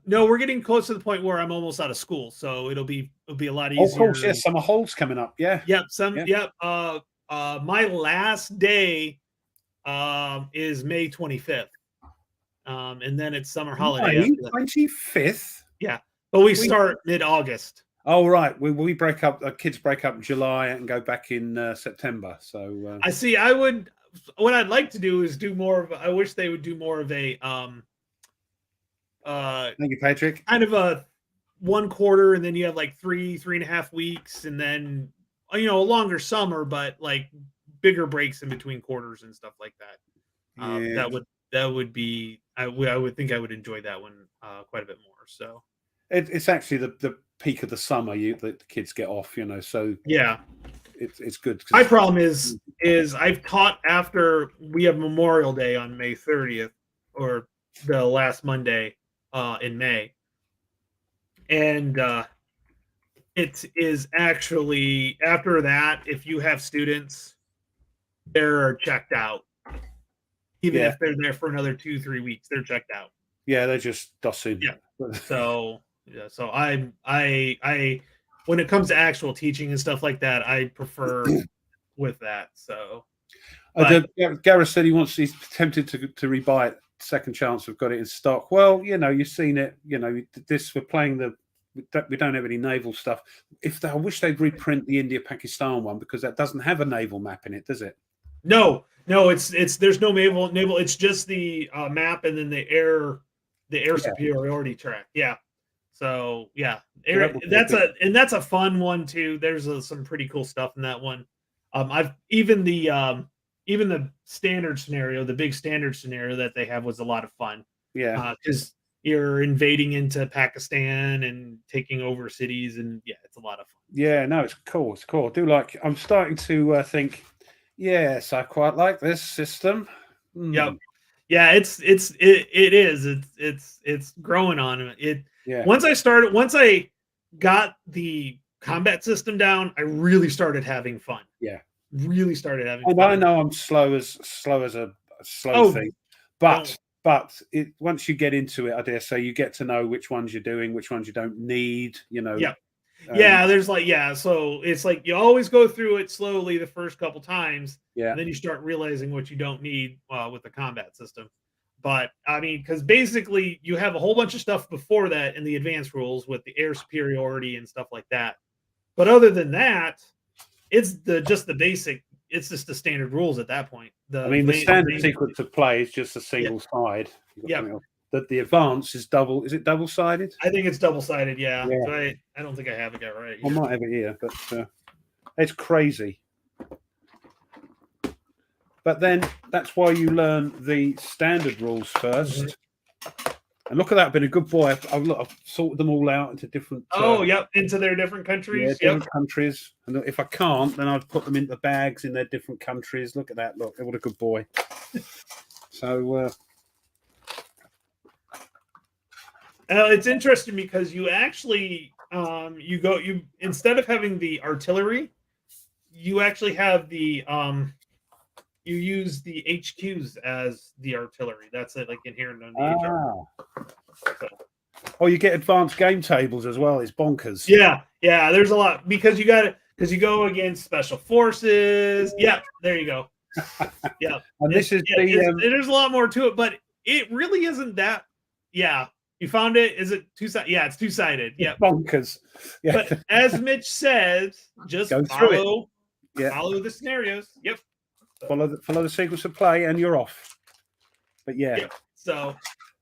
we're getting close to the point where I'm almost out of school, so it'll be a lot easier. Of course, yes. Summer holds coming up. Yeah. Yep. My last day is May 25th, and then it's summer holiday. May 25th. Yeah, but we start mid-August. Oh right, we break up. Kids break up in July and go back in September. So I see. What I'd like to do is do more of. I wish they would do more of a. Thank you, Patrick. Kind of a one quarter, and then you have like 3.5 weeks, and then a longer summer, but like bigger breaks in between quarters and stuff like that. Yeah. That would be I would think I would enjoy that one quite a bit more. So It's actually the peak of the summer. The kids get off, so yeah. it's good. My problem is I've taught after we have Memorial Day on May 30th, or the last Monday in May, and it is actually after that. If you have students, they're checked out. Even if they're there for another 2-3 weeks, they're checked out. Yeah, they're just dossing. Yeah. So I when it comes to actual teaching and stuff like that, I prefer with that. So Gareth said he's tempted to rebuy it. Second chance, we've got it in stock. Well, you've seen it. This we're playing we don't have any naval stuff. I wish they'd reprint the India-Pakistan one, because that doesn't have a naval map in it, does it? No, it's there's no naval. It's just the map and then the air superiority track. Yeah. So yeah, that's a fun one too. There's some pretty cool stuff in that one. I've even the standard scenario, the big standard scenario that they have was a lot of fun. Yeah, because you're invading into Pakistan and taking over cities, and yeah, it's a lot of fun. Yeah, no, it's cool. It's cool. I'm starting to think. Yes, I quite like this system. Yep. Yeah, it is. It's growing on it. Yeah. Once I got the combat system down, I really started having fun. Yeah. Really started having fun. I know I'm slow as a slow thing, but once you get into it, I dare say you get to know which ones you're doing, which ones you don't need. Yeah. There's so it's like you always go through it slowly the first couple times, and then you start realizing what you don't need with the combat system. But I mean, because basically you have a whole bunch of stuff before that in the advanced rules with the air superiority and stuff like that. But other than that, it's just the basic. It's just the standard rules at that point. The standard sequence of play is just a single side. Yeah. That the advance is double. Is it double-sided? I think it's double-sided. Yeah. So I don't think I have it right. I might have it here, but it's crazy. But then that's why you learn the standard rules first. Mm-hmm. And look at that, been a good boy. I've sorted them all out into different. Into their different countries. Yeah, different countries. And if I can't, then I'd put them into bags in their different countries. Look at that. Look, what a good boy. So. It's interesting because you actually you instead of having the artillery, you actually have the you use the HQs as the artillery. That's it, like inherent on the HR. So. Oh, you get advanced game tables as well. It's bonkers. Yeah. There's a lot because you go against special forces. Yeah, there you go. Yeah, and there's a lot more to it, but it really isn't that. Yeah. You found it? Is it two-sided? Yeah, it's two-sided. Yeah, bonkers. Yeah. But as Mitch says, just follow the scenarios. Yep. Follow the sequence of play, and you're off. But yeah. So,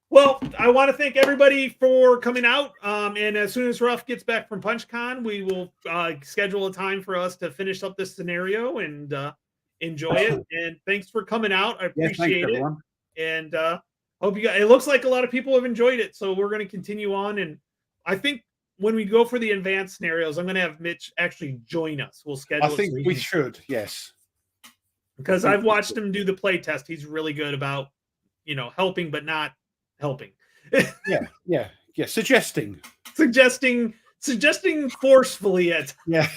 well, I want to thank everybody for coming out. And as soon as Ruff gets back from PunchCon, we will schedule a time for us to finish up this scenario and enjoy it. And thanks for coming out. I appreciate it. Everyone. And hope you guys. It looks like a lot of people have enjoyed it, so we're going to continue on. And I think when we go for the advanced scenarios, I'm going to have Mitch actually join us. We'll schedule. I think we should, yes, because I've watched him do the play test. He's really good about helping, but not helping. yeah. Suggesting forcefully at. Yeah.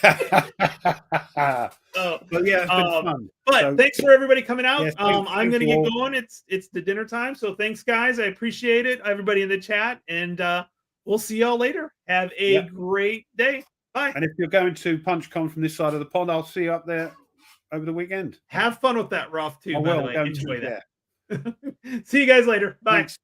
But yeah, it's been fun. But thanks for everybody coming out. Yes, I'm going to get going. It's the dinner time, so thanks, guys. I appreciate it. Everybody in the chat, and we'll see y'all later. Have a great day. Bye. And if you're going to PunchCon from this side of the pond, I'll see you up there over the weekend. Have fun with that, Ruff, too. I will. By the way. Enjoy that. See you guys later. Bye. Thanks.